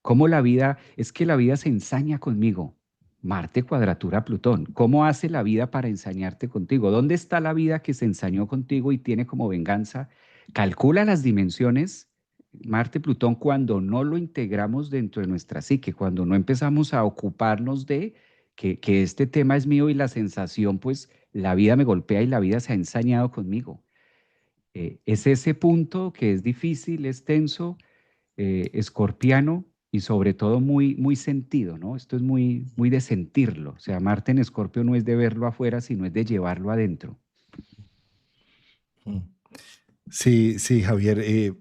¿Cómo la vida, es que la vida se ensaña conmigo? Marte cuadratura Plutón. ¿Cómo hace la vida para ensañarte contigo? ¿Dónde está la vida que se ensañó contigo y tiene como venganza? Calcula las dimensiones, Marte, Plutón, cuando no lo integramos dentro de nuestra psique, cuando no empezamos a ocuparnos de que este tema es mío y la sensación, pues la vida me golpea y la vida se ha ensañado conmigo. Es ese punto que es difícil, es tenso, escorpiano y sobre todo muy, muy sentido, ¿no? Esto es muy, muy de sentirlo. O sea, Marte en Escorpio no es de verlo afuera, sino es de llevarlo adentro. Mm. Sí, sí, Javier.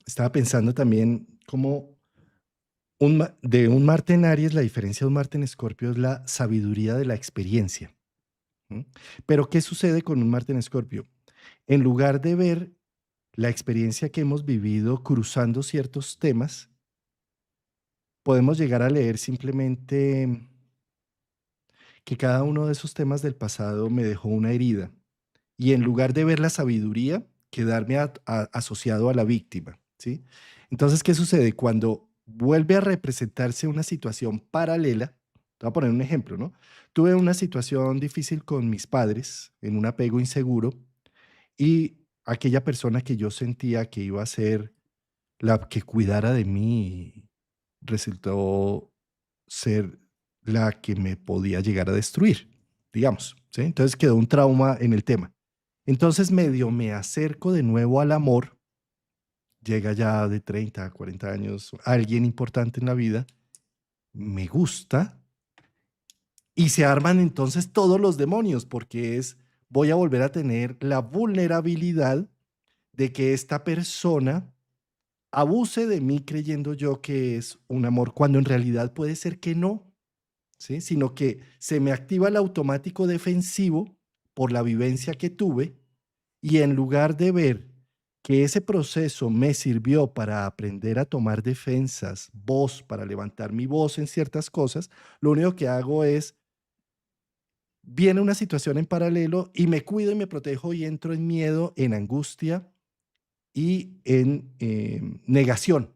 Estaba pensando también cómo de un Marte en Aries, la diferencia de un Marte en Escorpio es la sabiduría de la experiencia. ¿M? Pero ¿qué sucede con un Marte en Escorpio? En lugar de ver la experiencia que hemos vivido cruzando ciertos temas, podemos llegar a leer simplemente que cada uno de esos temas del pasado me dejó una herida. Y en lugar de ver la sabiduría, quedarme asociado a la víctima, ¿sí? Entonces, ¿qué sucede? Cuando vuelve a representarse una situación paralela, te voy a poner un ejemplo, ¿no? Tuve una situación difícil con mis padres, en un apego inseguro, y aquella persona que yo sentía que iba a ser la que cuidara de mí, resultó ser la que me podía llegar a destruir, digamos, ¿sí? Entonces quedó un trauma en el tema. Entonces medio me acerco de nuevo al amor, llega ya de 30 a 40 años, alguien importante en la vida, me gusta y se arman entonces todos los demonios porque voy a volver a tener la vulnerabilidad de que esta persona abuse de mí creyendo yo que es un amor, cuando en realidad puede ser que no, ¿sí? Sino que se me activa el automático defensivo por la vivencia que tuve y en lugar de ver que ese proceso me sirvió para aprender a tomar defensas, voz, para levantar mi voz en ciertas cosas, lo único que hago es, viene una situación en paralelo y me cuido y me protejo y entro en miedo, en angustia y en negación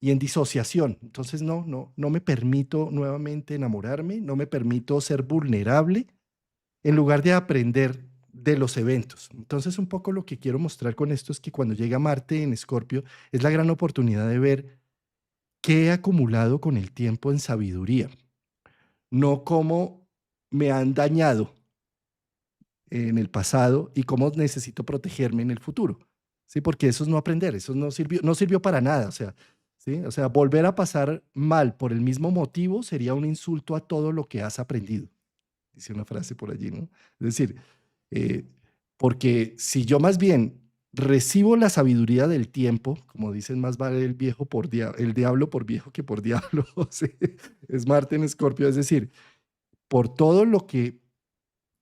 y en disociación. Entonces no me permito nuevamente enamorarme, no me permito ser vulnerable en lugar de aprender de los eventos. Entonces, un poco lo que quiero mostrar con esto es que cuando llega Marte en Escorpio, es la gran oportunidad de ver qué he acumulado con el tiempo en sabiduría, no cómo me han dañado en el pasado y cómo necesito protegerme en el futuro. Sí, porque eso es no aprender, eso no sirvió para nada, o sea, ¿sí? O sea, volver a pasar mal por el mismo motivo sería un insulto a todo lo que has aprendido. Dice una frase por allí, ¿no? Es decir, eh, porque si yo más bien recibo la sabiduría del tiempo, como dicen, más vale el diablo por viejo que por diablo, ¿sí? Es Marte en Escorpio, es decir, por todo lo que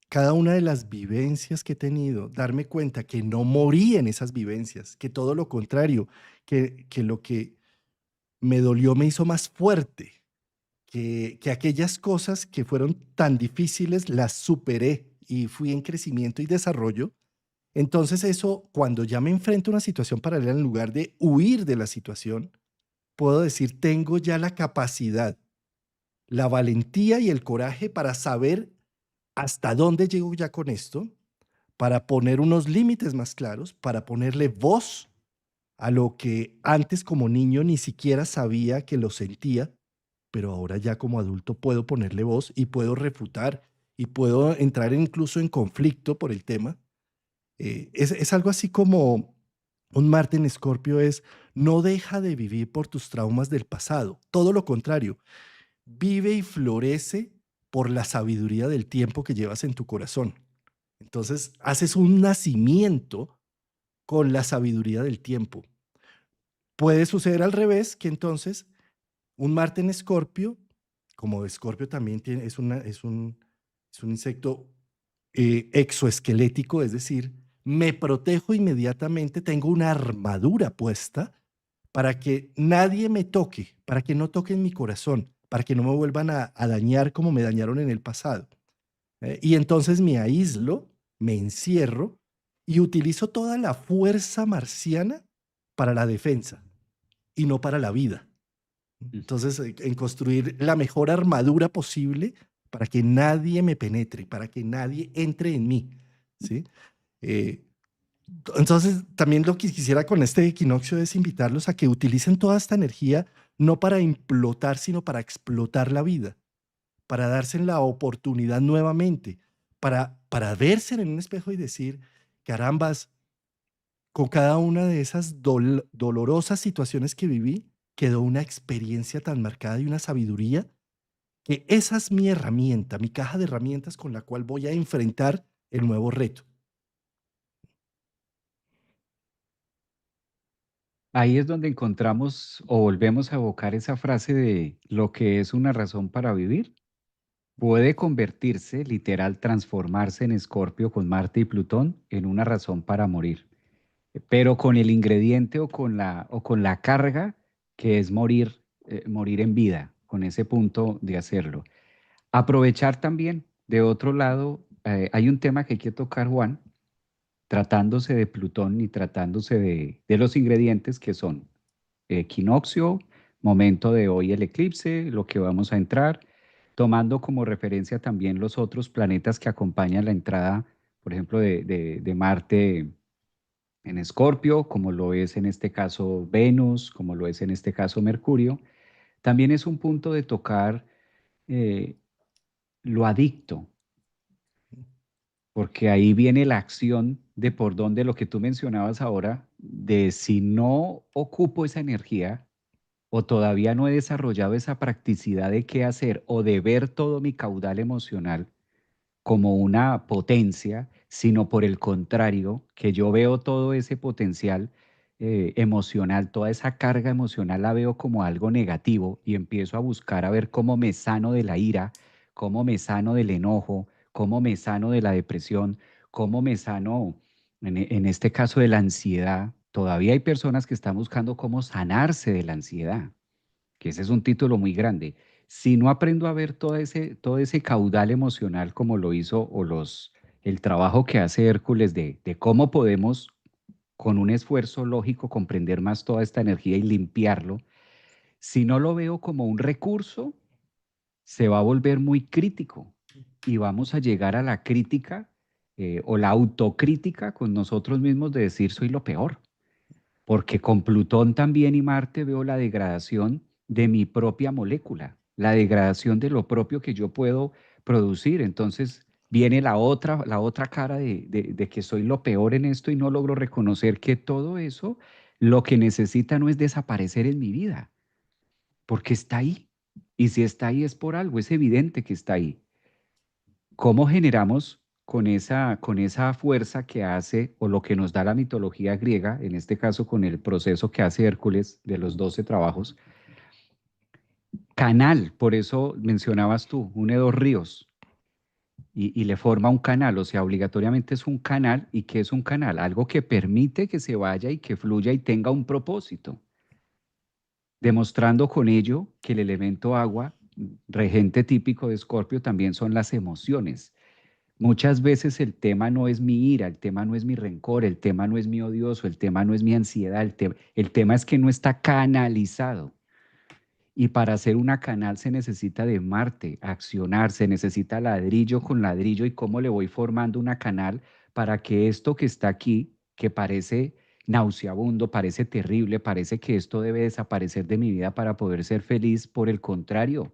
cada una de las vivencias que he tenido, darme cuenta que no morí en esas vivencias, que todo lo contrario, que lo que me dolió, me hizo más fuerte, que aquellas cosas que fueron tan difíciles las superé y fui en crecimiento y desarrollo. Entonces eso, cuando ya me enfrento a una situación paralela, en lugar de huir de la situación, puedo decir, tengo ya la capacidad, la valentía y el coraje para saber hasta dónde llego ya con esto, para poner unos límites más claros, para ponerle voz a lo que antes como niño ni siquiera sabía que lo sentía, pero ahora ya como adulto puedo ponerle voz y puedo refutar y puedo entrar incluso en conflicto por el tema. Es algo así como un Marte en Escorpio es, no deja de vivir por tus traumas del pasado, todo lo contrario, vive y florece por la sabiduría del tiempo que llevas en tu corazón. Entonces, haces un nacimiento con la sabiduría del tiempo. Puede suceder al revés, que entonces un Marte en Escorpio, como Escorpio también tiene, es un insecto exoesquelético, es decir, me protejo inmediatamente, tengo una armadura puesta para que nadie me toque, para que no toquen mi corazón, para que no me vuelvan a dañar como me dañaron en el pasado. Y entonces me aíslo, me encierro y utilizo toda la fuerza marciana para la defensa y no para la vida. Mm. Entonces, en construir la mejor armadura posible para que nadie me penetre, para que nadie entre en mí, ¿sí? Eh, entonces, también lo que quisiera con este equinoccio es invitarlos a que utilicen toda esta energía no para implotar, sino para explotar la vida, para darse la oportunidad nuevamente, para verse en un espejo y decir, carambas, con cada una de esas dolorosas situaciones que viví, quedó una experiencia tan marcada y una sabiduría que esa es mi herramienta, mi caja de herramientas con la cual voy a enfrentar el nuevo reto. Ahí es donde encontramos o volvemos a evocar esa frase de lo que es una razón para vivir. Puede convertirse, literal, transformarse en Escorpio con Marte y Plutón en una razón para morir, pero con el ingrediente o con la carga que es morir, morir en vida, con ese punto de hacerlo. Aprovechar también, de otro lado, hay un tema que hay que tocar, Juan, tratándose de Plutón y tratándose de los ingredientes que son equinoccio, momento de hoy el eclipse, lo que vamos a entrar, tomando como referencia también los otros planetas que acompañan la entrada, por ejemplo, de Marte en Escorpio, como lo es en este caso Venus, como lo es en este caso Mercurio. También es un punto de tocar eh, lo adicto, porque ahí viene la acción de por dónde lo que tú mencionabas ahora, de si no ocupo esa energía o todavía no he desarrollado esa practicidad de qué hacer o de ver todo mi caudal emocional como una potencia, sino por el contrario, que yo veo todo ese potencial emocional, toda esa carga emocional la veo como algo negativo y empiezo a buscar a ver cómo me sano de la ira, cómo me sano del enojo, cómo me sano de la depresión, cómo me sano, en este caso, de la ansiedad. Todavía hay personas que están buscando cómo sanarse de la ansiedad, que ese es un título muy grande. Si no aprendo a ver todo ese caudal emocional como lo hizo el trabajo que hace Hércules de cómo podemos con un esfuerzo lógico comprender más toda esta energía y limpiarlo, si no lo veo como un recurso, se va a volver muy crítico y vamos a llegar a la crítica o la autocrítica con nosotros mismos de decir soy lo peor, porque con Plutón también y Marte veo la degradación de mi propia molécula, la degradación de lo propio que yo puedo producir. Entonces viene la otra cara de que soy lo peor en esto y no logro reconocer que todo eso lo que necesita no es desaparecer en mi vida, porque está ahí. Y si está ahí es por algo, es evidente que está ahí. ¿Cómo generamos con esa fuerza que hace o lo que nos da la mitología griega, en este caso con el proceso que hace Hércules de los 12 trabajos? Canal, por eso mencionabas tú, une dos ríos y le forma un canal, o sea, obligatoriamente es un canal. ¿Y qué es un canal? Algo que permite que se vaya y que fluya y tenga un propósito. demostrando con ello que el elemento agua, regente típico de Escorpio, también son las emociones. Muchas veces el tema no es mi ira, el tema no es mi rencor, el tema no es mi odioso, el tema no es mi ansiedad, el tema es que no está canalizado. Y para hacer una canal se necesita de Marte, accionar, se necesita ladrillo con ladrillo y cómo le voy formando una canal para que esto que está aquí, que parece nauseabundo, parece terrible, parece que esto debe desaparecer de mi vida para poder ser feliz, por el contrario,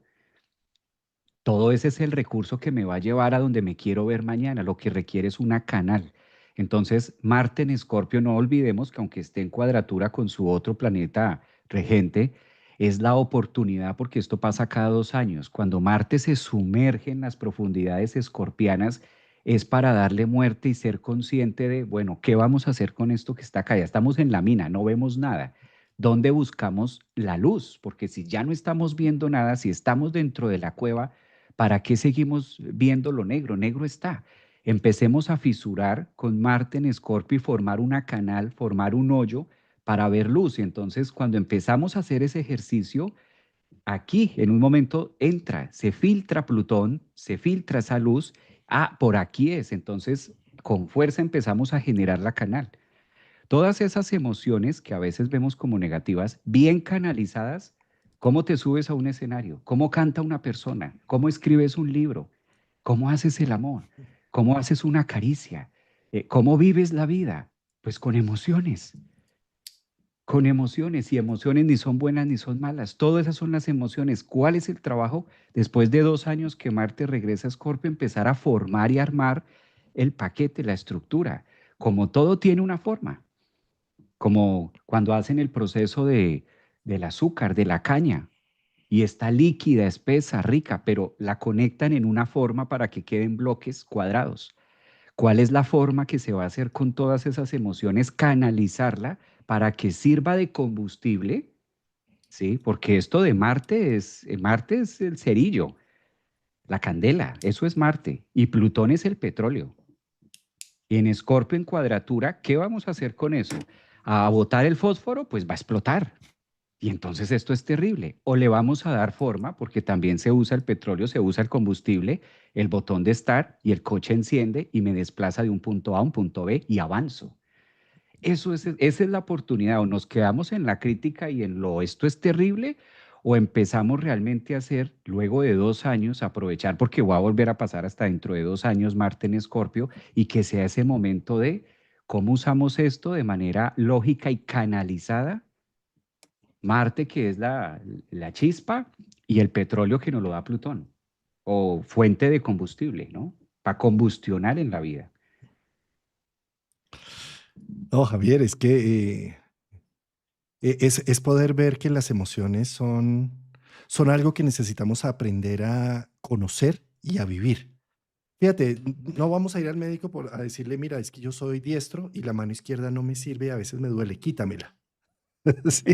todo ese es el recurso que me va a llevar a donde me quiero ver mañana. Lo que requiere es una canal. Entonces, Marte en Escorpio, no olvidemos que aunque esté en cuadratura con su otro planeta regente, es la oportunidad porque esto pasa cada 2 años. Cuando Marte se sumerge en las profundidades escorpianas, es para darle muerte y ser consciente de, bueno, ¿qué vamos a hacer con esto que está acá? Ya estamos en la mina, no vemos nada. ¿Dónde buscamos la luz? Porque si ya no estamos viendo nada, si estamos dentro de la cueva, ¿para qué seguimos viendo lo negro? Negro está. Empecemos a fisurar con Marte en Escorpio y formar una canal, formar un hoyo para ver luz. Y entonces cuando empezamos a hacer ese ejercicio, aquí en un momento entra, se filtra Plutón, se filtra esa luz. Ah, por aquí es. Entonces con fuerza empezamos a generar la canal. Todas esas emociones que a veces vemos como negativas, bien canalizadas, ¿cómo te subes a un escenario? ¿Cómo canta una persona? ¿Cómo escribes un libro? ¿Cómo haces el amor? ¿Cómo haces una caricia? ¿Cómo vives la vida? Pues con emociones, y emociones ni son buenas ni son malas, todas esas son las emociones. ¿Cuál es el trabajo después de 2 años que Marte regresa a Escorpio? Empezar a formar y armar el paquete, la estructura. Como todo tiene una forma, como cuando hacen el proceso del azúcar, de la caña, y está líquida, espesa, rica, pero la conectan en una forma para que queden bloques cuadrados. ¿Cuál es la forma que se va a hacer con todas esas emociones? Canalizarla para que sirva de combustible, ¿sí? Porque esto de Marte es el cerillo, la candela, eso es Marte, y Plutón es el petróleo. Y en Escorpio en cuadratura, ¿qué vamos a hacer con eso? ¿A botar el fósforo? Pues va a explotar. Y entonces esto es terrible. O le vamos a dar forma, porque también se usa el petróleo, se usa el combustible, el botón de start y el coche enciende y me desplaza de un punto A a un punto B y avanzo. Esa es la oportunidad. O nos quedamos en la crítica y en lo esto es terrible, o empezamos realmente a hacer, luego de 2 años, aprovechar, porque va a volver a pasar hasta dentro de 2 años Marte en Escorpio, y que sea ese momento de cómo usamos esto de manera lógica y canalizada. Marte, que es la chispa, y el petróleo que nos lo da Plutón, o fuente de combustible, ¿no? Para combustionar en la vida. No, Javier, es que es poder ver que las emociones son algo que necesitamos aprender a conocer y a vivir. Fíjate, no vamos a ir al médico a decirle, mira, es que yo soy diestro y la mano izquierda no me sirve y a veces me duele, quítamela. Sí,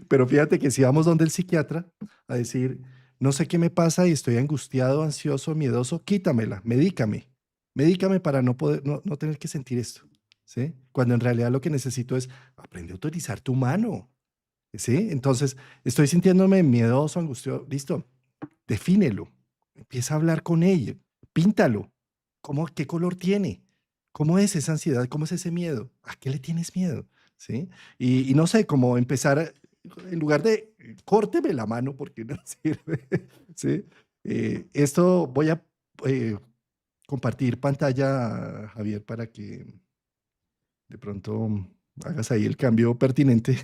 pero fíjate que si vamos donde el psiquiatra a decir, no sé qué me pasa y estoy angustiado, ansioso, miedoso, quítamela, medícame para no poder, no tener que sentir esto, ¿sí? Cuando en realidad lo que necesito es aprender a utilizar tu mano, ¿sí? Entonces, estoy sintiéndome miedoso, angustioso, listo, defínelo, empieza a hablar con ella, píntalo, qué color tiene? ¿Cómo es esa ansiedad? ¿Cómo es ese miedo? ¿A qué le tienes miedo? ¿Sí? Y no sé, cómo empezar, en lugar de córteme la mano porque no sirve, ¿sí? Esto voy a eh, compartir pantalla, Javier, para que de pronto hagas ahí el cambio pertinente,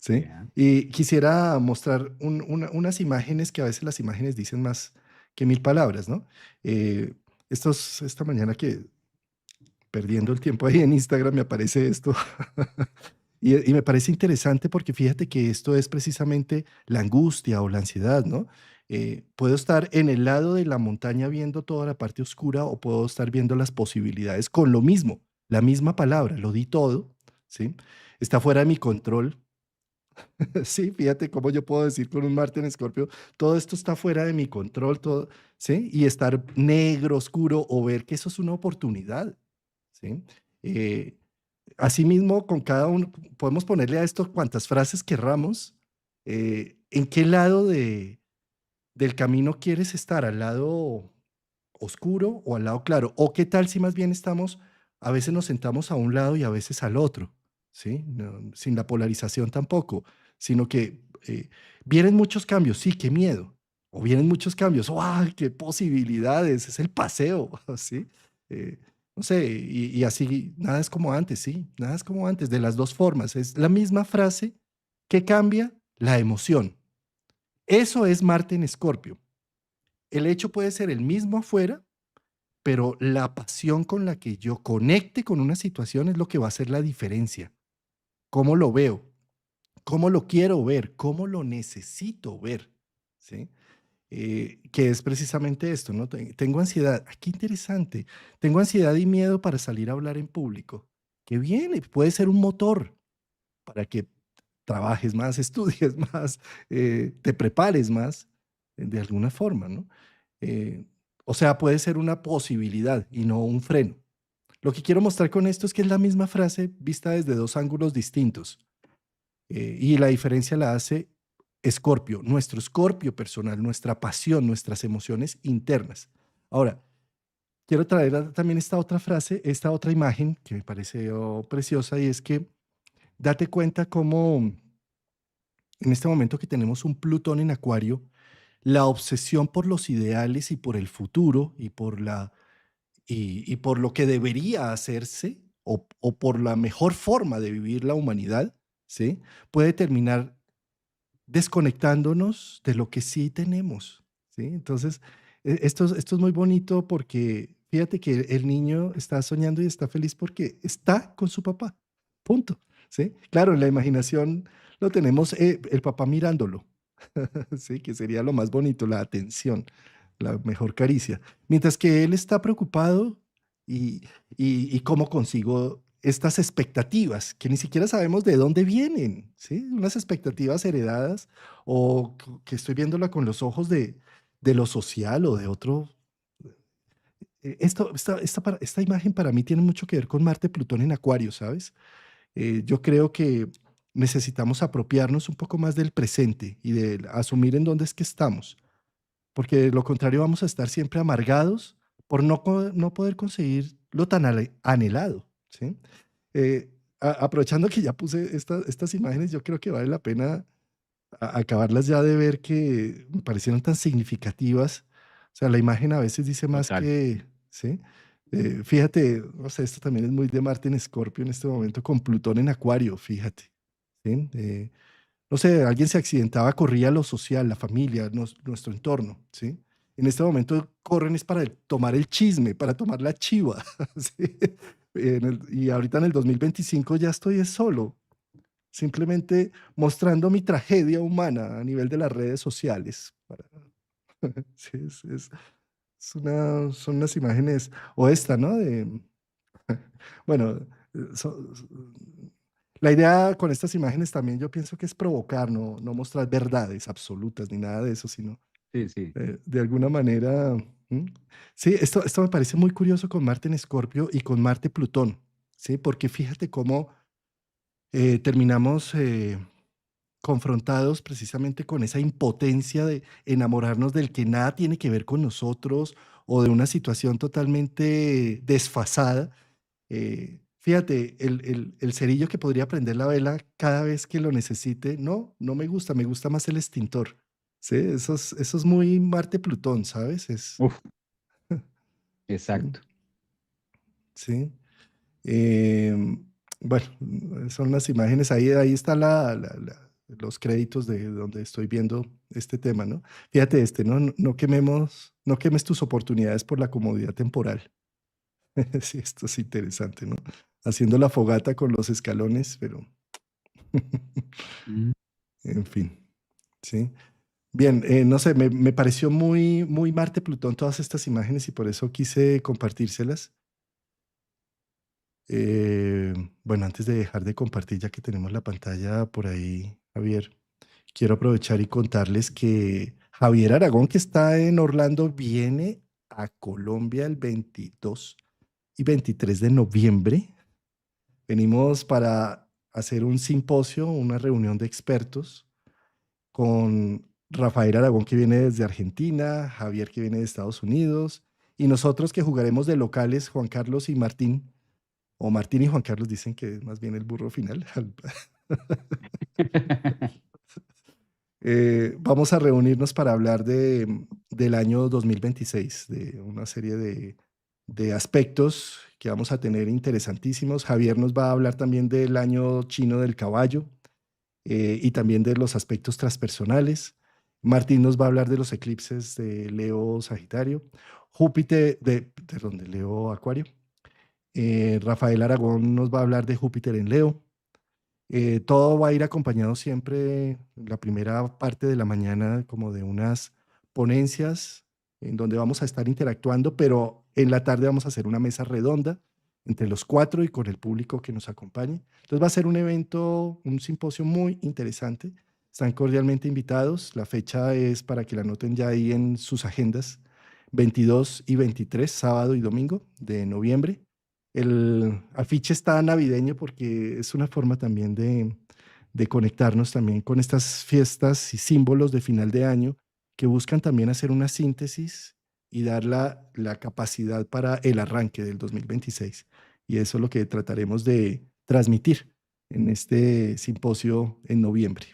¿sí? Yeah. Y quisiera mostrar unas imágenes que a veces las imágenes dicen más que mil palabras, ¿no? Eh, esta mañana que perdiendo el tiempo ahí en Instagram me aparece esto y me parece interesante porque fíjate que esto es precisamente la angustia o la ansiedad, ¿no? Puedo estar en el lado de la montaña viendo toda la parte oscura o puedo estar viendo las posibilidades con lo mismo, la misma palabra, lo di todo, ¿sí? Está fuera de mi control. Sí, fíjate cómo yo puedo decir con un Marte en Escorpio, todo esto está fuera de mi control, todo, ¿sí? Y estar negro, oscuro o ver que eso es una oportunidad, ¿sí? Eh, Asimismo, con cada uno, podemos ponerle a esto cuantas frases querramos, ¿En qué lado del camino quieres estar? ¿Al lado oscuro o al lado claro? ¿O qué tal si más bien estamos, a veces nos sentamos a un lado y a veces al otro? ¿Sí? Sin la polarización tampoco, sino que vienen muchos cambios, sí, qué miedo. O vienen muchos cambios, ¡ay, qué posibilidades! Es el paseo, ¿sí? Eh, no sé, y así, nada es como antes, sí, nada es como antes, de las dos formas. Es la misma frase que cambia la emoción. Eso es Marte en Escorpio. El hecho puede ser el mismo afuera, pero la pasión con la que yo conecte con una situación es lo que va a hacer la diferencia. ¿Cómo lo veo? ¿Cómo lo quiero ver? ¿Cómo lo necesito ver? ¿Sí? Que es precisamente esto, ¿no? Tengo ansiedad. Ah, qué interesante. Tengo ansiedad y miedo para salir a hablar en público. Qué bien, puede ser un motor para que trabajes más, estudies más, te prepares más, de alguna forma, ¿no? Eh, o sea, puede ser una posibilidad y no un freno. Lo que quiero mostrar con esto es que es la misma frase vista desde dos ángulos distintos. Y la diferencia la hace Escorpio, nuestro Escorpio personal, nuestra pasión, nuestras emociones internas. Ahora, quiero traer también esta otra frase, esta otra imagen que me pareció preciosa y es que date cuenta cómo en este momento que tenemos un Plutón en Acuario, la obsesión por los ideales y por el futuro y por lo que debería hacerse o por la mejor forma de vivir la humanidad, ¿sí? Puede terminar desconectándonos de lo que sí tenemos, ¿sí? Entonces, esto es muy bonito porque fíjate que el niño está soñando y está feliz porque está con su papá, punto, ¿sí? Claro, en la imaginación lo tenemos el papá mirándolo, ¿sí? Que sería lo más bonito, la atención, la mejor caricia. Mientras que él está preocupado y, y cómo consigo estas expectativas que ni siquiera sabemos de dónde vienen, ¿sí? Unas expectativas heredadas o que estoy viéndola con los ojos de lo social o de otro. Esta imagen para mí tiene mucho que ver con Marte, Plutón en Acuario, ¿sabes? Yo creo que necesitamos apropiarnos un poco más del presente y de asumir en dónde es que estamos, porque de lo contrario vamos a estar siempre amargados por no poder conseguir lo tan anhelado, ¿sí? Aprovechando que ya puse estas imágenes, yo creo que vale la pena acabarlas ya de ver que me parecieron tan significativas. O sea, la imagen a veces dice más Total. que, ¿sí? Fíjate, no sé, esto también es muy de Marte en Escorpio en este momento, con Plutón en Acuario, fíjate, ¿sí? No sé, alguien se accidentaba, corría lo social, la familia, nuestro entorno, ¿sí? En este momento corren es para tomar el chisme, para tomar la chiva, ¿sí? Y ahorita en el 2025 ya estoy solo, simplemente mostrando mi tragedia humana a nivel de las redes sociales. Sí, son unas imágenes, o esta, ¿no? Bueno, la idea con estas imágenes también yo pienso que es provocar, no mostrar verdades absolutas ni nada de eso, sino Sí, sí. de alguna manera. ¿Mm? Sí, esto me parece muy curioso con Marte en Escorpio y con Marte Plutón, ¿sí? Porque fíjate cómo terminamos confrontados precisamente con esa impotencia de enamorarnos del que nada tiene que ver con nosotros o de una situación totalmente desfasada. Fíjate, el cerillo que podría prender la vela cada vez que lo necesite, no me gusta, me gusta más el extintor. Sí, eso es muy Marte-Plutón, ¿sabes? Uf, Sí, exacto. sí. Em, bueno, son las imágenes, ahí está los créditos de donde estoy viendo este tema, ¿no? Fíjate no quemes tus oportunidades por la comodidad temporal. Sí, esto es interesante, ¿no? Haciendo la fogata con los escalones, pero Mm. en fin, ¿sí? Bien, no sé, me pareció muy Marte Plutón todas estas imágenes y por eso quise compartírselas. Eh, bueno, antes de dejar de compartir, ya que tenemos la pantalla por ahí, Javier, quiero aprovechar y contarles que Javier Aragón, que está en Orlando, viene a Colombia el 22 y 23 de noviembre. Venimos para hacer un simposio, una reunión de expertos con Rafael Aragón que viene desde Argentina, Javier que viene de Estados Unidos, y nosotros que jugaremos de locales, Juan Carlos y Martín, o Martín y Juan Carlos dicen que es más bien el burro final. Vamos a reunirnos para hablar del año 2026, de una serie de aspectos que vamos a tener interesantísimos. Javier nos va a hablar también del año chino del caballo, y también de los aspectos transpersonales. Martín nos va a hablar de los eclipses de Leo Sagitario, Júpiter, perdón, de Leo Acuario. Rafael Aragón nos va a hablar de Júpiter en Leo. Todo va a ir acompañado siempre, la primera parte de la mañana, como de unas ponencias en donde vamos a estar interactuando, pero en la tarde vamos a hacer una mesa redonda entre los cuatro y con el público que nos acompañe. Entonces va a ser un evento, un simposio muy interesante. Están cordialmente invitados. La fecha es para que la anoten ya ahí en sus agendas, 22 y 23, sábado y domingo de noviembre. El afiche está navideño porque es una forma también de conectarnos también con estas fiestas y símbolos de final de año que buscan también hacer una síntesis y dar la capacidad para el arranque del 2026. Y eso es lo que trataremos de transmitir en este simposio en noviembre.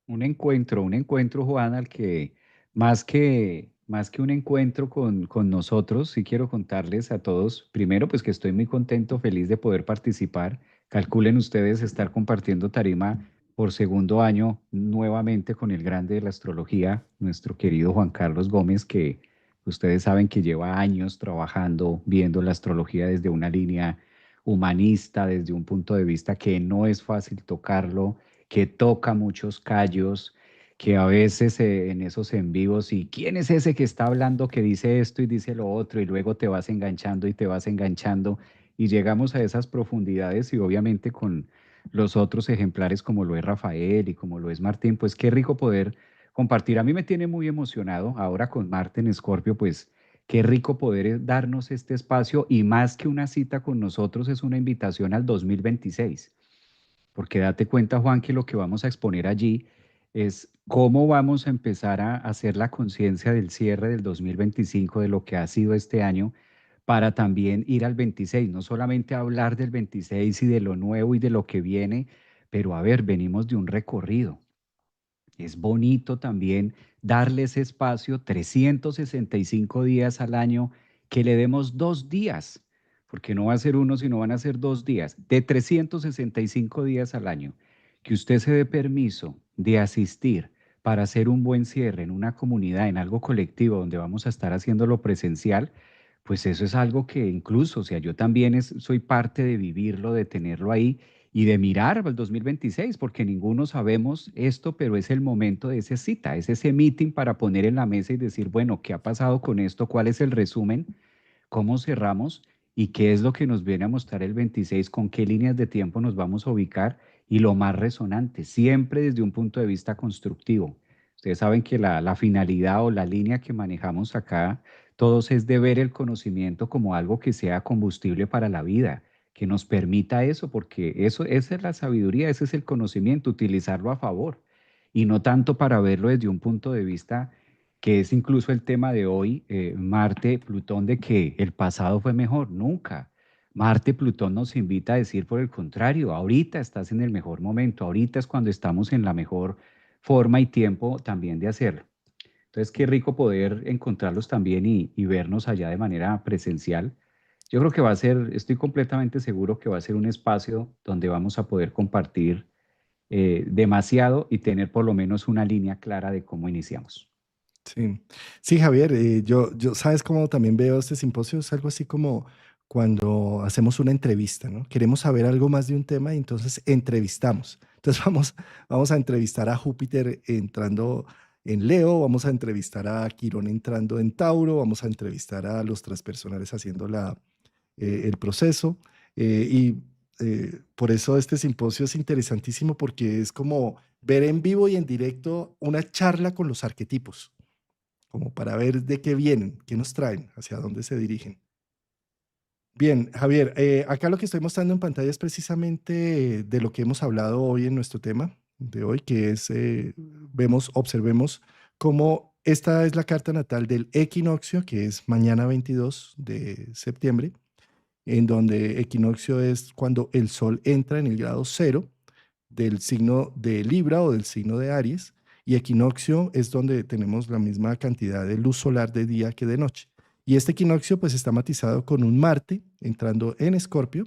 Un encuentro, Juan, al que más que un encuentro con nosotros, sí quiero contarles a todos, primero, pues que estoy muy contento, feliz de poder participar. Calculen ustedes estar compartiendo tarima por segundo año nuevamente con el grande de la astrología, nuestro querido Juan Carlos Gómez, que ustedes saben que lleva años trabajando, viendo la astrología desde una línea humanista, desde un punto de vista que no es fácil tocarlo, que toca muchos callos, que a veces en esos en vivos, y quién es ese que está hablando que dice esto y dice lo otro, y luego te vas enganchando y te vas enganchando, y llegamos a esas profundidades y obviamente con los otros ejemplares como lo es Rafael y como lo es Martín, pues qué rico poder compartir. A mí me tiene muy emocionado ahora con Marte en Escorpio, pues qué rico poder darnos este espacio y más que una cita con nosotros es una invitación al 2026. Porque date cuenta, Juan, que lo que vamos a exponer allí es cómo vamos a empezar a hacer la conciencia del cierre del 2025, de lo que ha sido este año, para también ir al 26, no solamente hablar del 26 y de lo nuevo y de lo que viene, pero a ver, venimos de un recorrido. Es bonito también darle ese espacio 365 días al año, que le demos 2 días, porque no va a ser uno, sino van a ser 2 días, de 365 días al año, que usted se dé permiso de asistir para hacer un buen cierre en una comunidad, en algo colectivo donde vamos a estar haciéndolo presencial, pues eso es algo que incluso, o sea, yo también soy parte de vivirlo, de tenerlo ahí y de mirar al 2026, porque ninguno sabemos esto, pero es el momento de esa cita, es ese meeting para poner en la mesa y decir, bueno, ¿qué ha pasado con esto? ¿Cuál es el resumen? ¿Cómo cerramos? ¿Y qué es lo que nos viene a mostrar el 26? ¿Con qué líneas de tiempo nos vamos a ubicar? Y lo más resonante, siempre desde un punto de vista constructivo. Ustedes saben que la finalidad o la línea que manejamos acá, todos es de ver el conocimiento como algo que sea combustible para la vida, que nos permita eso, porque eso, esa es la sabiduría, ese es el conocimiento, utilizarlo a favor y no tanto para verlo desde un punto de vista que es incluso el tema de hoy, Marte, Plutón, de que el pasado fue mejor, nunca. Marte, Plutón nos invita a decir por el contrario, ahorita estás en el mejor momento, ahorita es cuando estamos en la mejor forma y tiempo también de hacerlo. Entonces, qué rico poder encontrarlos también y vernos allá de manera presencial. Yo creo que va a ser, estoy completamente seguro que va a ser un espacio donde vamos a poder compartir demasiado y tener por lo menos una línea clara de cómo iniciamos. Sí, sí, Javier, ¿sabes cómo también veo este simposio? Es algo así como cuando hacemos una entrevista, ¿no? Queremos saber algo más de un tema y entonces entrevistamos. Entonces vamos a entrevistar a Júpiter entrando en Leo, vamos a entrevistar a Quirón entrando en Tauro, vamos a entrevistar a los transpersonales haciendo el proceso. Por eso este simposio es interesantísimo porque es como ver en vivo y en directo una charla con los arquetipos como para ver de qué vienen, qué nos traen, hacia dónde se dirigen. Bien, Javier, acá lo que estoy mostrando en pantalla es precisamente de lo que hemos hablado hoy en nuestro tema. de hoy, que es, observemos cómo esta es la carta natal del equinoccio, que es mañana 22 de septiembre, en donde equinoccio es cuando el sol entra en el grado cero del signo de Libra o del signo de Aries, y equinoccio es donde tenemos la misma cantidad de luz solar de día que de noche. Y este equinoccio pues está matizado con un Marte entrando en Escorpio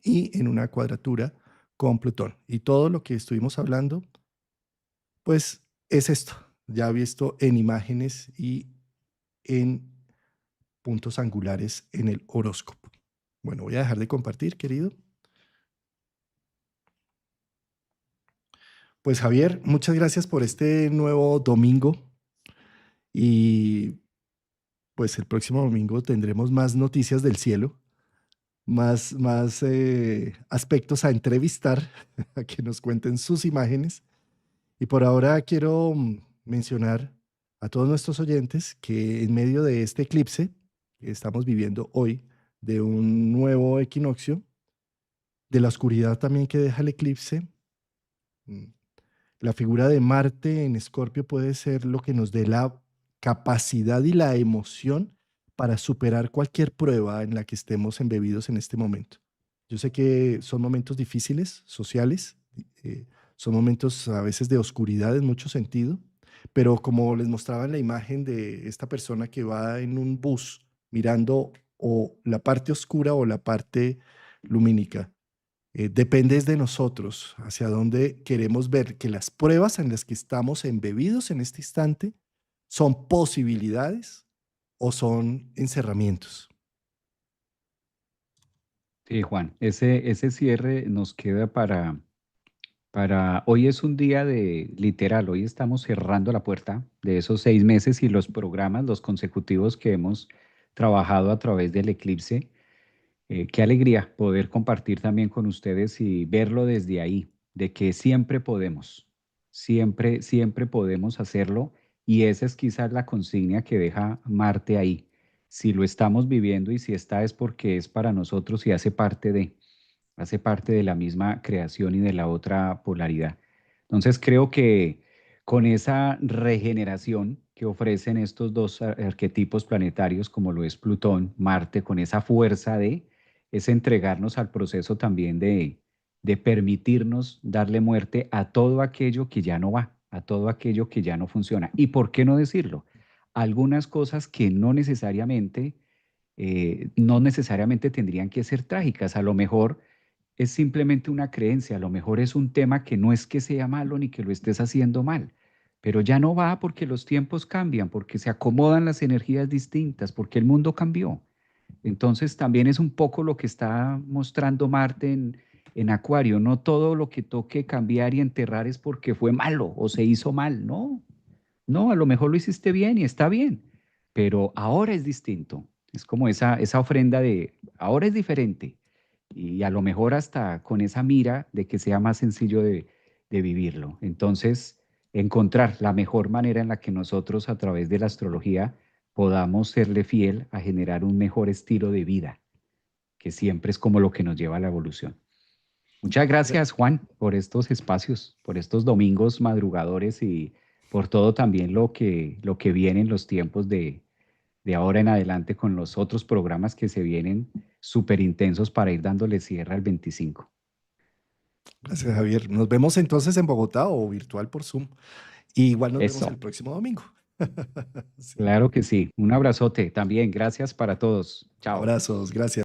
y en una cuadratura con Plutón. Y todo lo que estuvimos hablando, pues es esto, ya visto en imágenes y en puntos angulares en el horóscopo. Bueno, voy a dejar de compartir, querido. Pues Javier, muchas gracias por este nuevo domingo y pues el próximo domingo tendremos más noticias del cielo, más aspectos a entrevistar, a que nos cuenten sus imágenes. Y por ahora quiero mencionar a todos nuestros oyentes que en medio de este eclipse que estamos viviendo hoy, de un nuevo equinoccio, de la oscuridad también que deja el eclipse, mm, la figura de Marte en Escorpio puede ser lo que nos dé la capacidad y la emoción para superar cualquier prueba en la que estemos embebidos en este momento. Yo sé que son momentos difíciles, sociales, eh, son momentos a veces de oscuridad en mucho sentido, pero como les mostraba en la imagen de esta persona que va en un bus mirando o la parte oscura o la parte lumínica, depende de nosotros hacia dónde queremos ver que las pruebas en las que estamos embebidos en este instante son posibilidades o son encerramientos. Sí, Juan, ese cierre nos queda hoy es un día de, literal, hoy estamos cerrando la puerta de esos 6 meses y los programas, los consecutivos que hemos trabajado a través del eclipse. Qué alegría poder compartir también con ustedes y verlo desde ahí, de que siempre podemos, siempre, siempre podemos hacerlo. Y esa es quizás la consigna que deja Marte ahí. Si lo estamos viviendo y si está es porque es para nosotros y hace parte de la misma creación y de la otra polaridad. Entonces creo que con esa regeneración que ofrecen estos dos arquetipos planetarios, como lo es Plutón, Marte, con esa fuerza es entregarnos al proceso también de permitirnos darle muerte a todo aquello que ya no va, a todo aquello que ya no funciona. ¿Y por qué no decirlo? Algunas cosas que no necesariamente tendrían que ser trágicas. A lo mejor es simplemente una creencia, a lo mejor es un tema que no es que sea malo ni que lo estés haciendo mal, pero ya no va porque los tiempos cambian, porque se acomodan las energías distintas, porque el mundo cambió. Entonces también es un poco lo que está mostrando Marte en Acuario. No todo lo que toque cambiar y enterrar es porque fue malo o se hizo mal, no. No, a lo mejor lo hiciste bien y está bien, pero ahora es distinto. Es como esa ofrenda de, ahora es diferente. Y a lo mejor hasta con esa mira de que sea más sencillo de vivirlo. Entonces, encontrar la mejor manera en la que nosotros a través de la astrología podamos serle fiel a generar un mejor estilo de vida, que siempre es como lo que nos lleva a la evolución. Muchas Gra- gracias, Juan, por estos espacios, por estos domingos madrugadores y por todo también lo que viene en los tiempos de ahora en adelante con los otros programas que se vienen súper intensos para ir dándole cierre al 25. Gracias, Javier. Nos vemos entonces en Bogotá o virtual por Zoom. Y igual nos vemos el Eso, próximo domingo. Sí. claro que sí. Un abrazote también. Gracias para todos. Chao. Abrazos, gracias.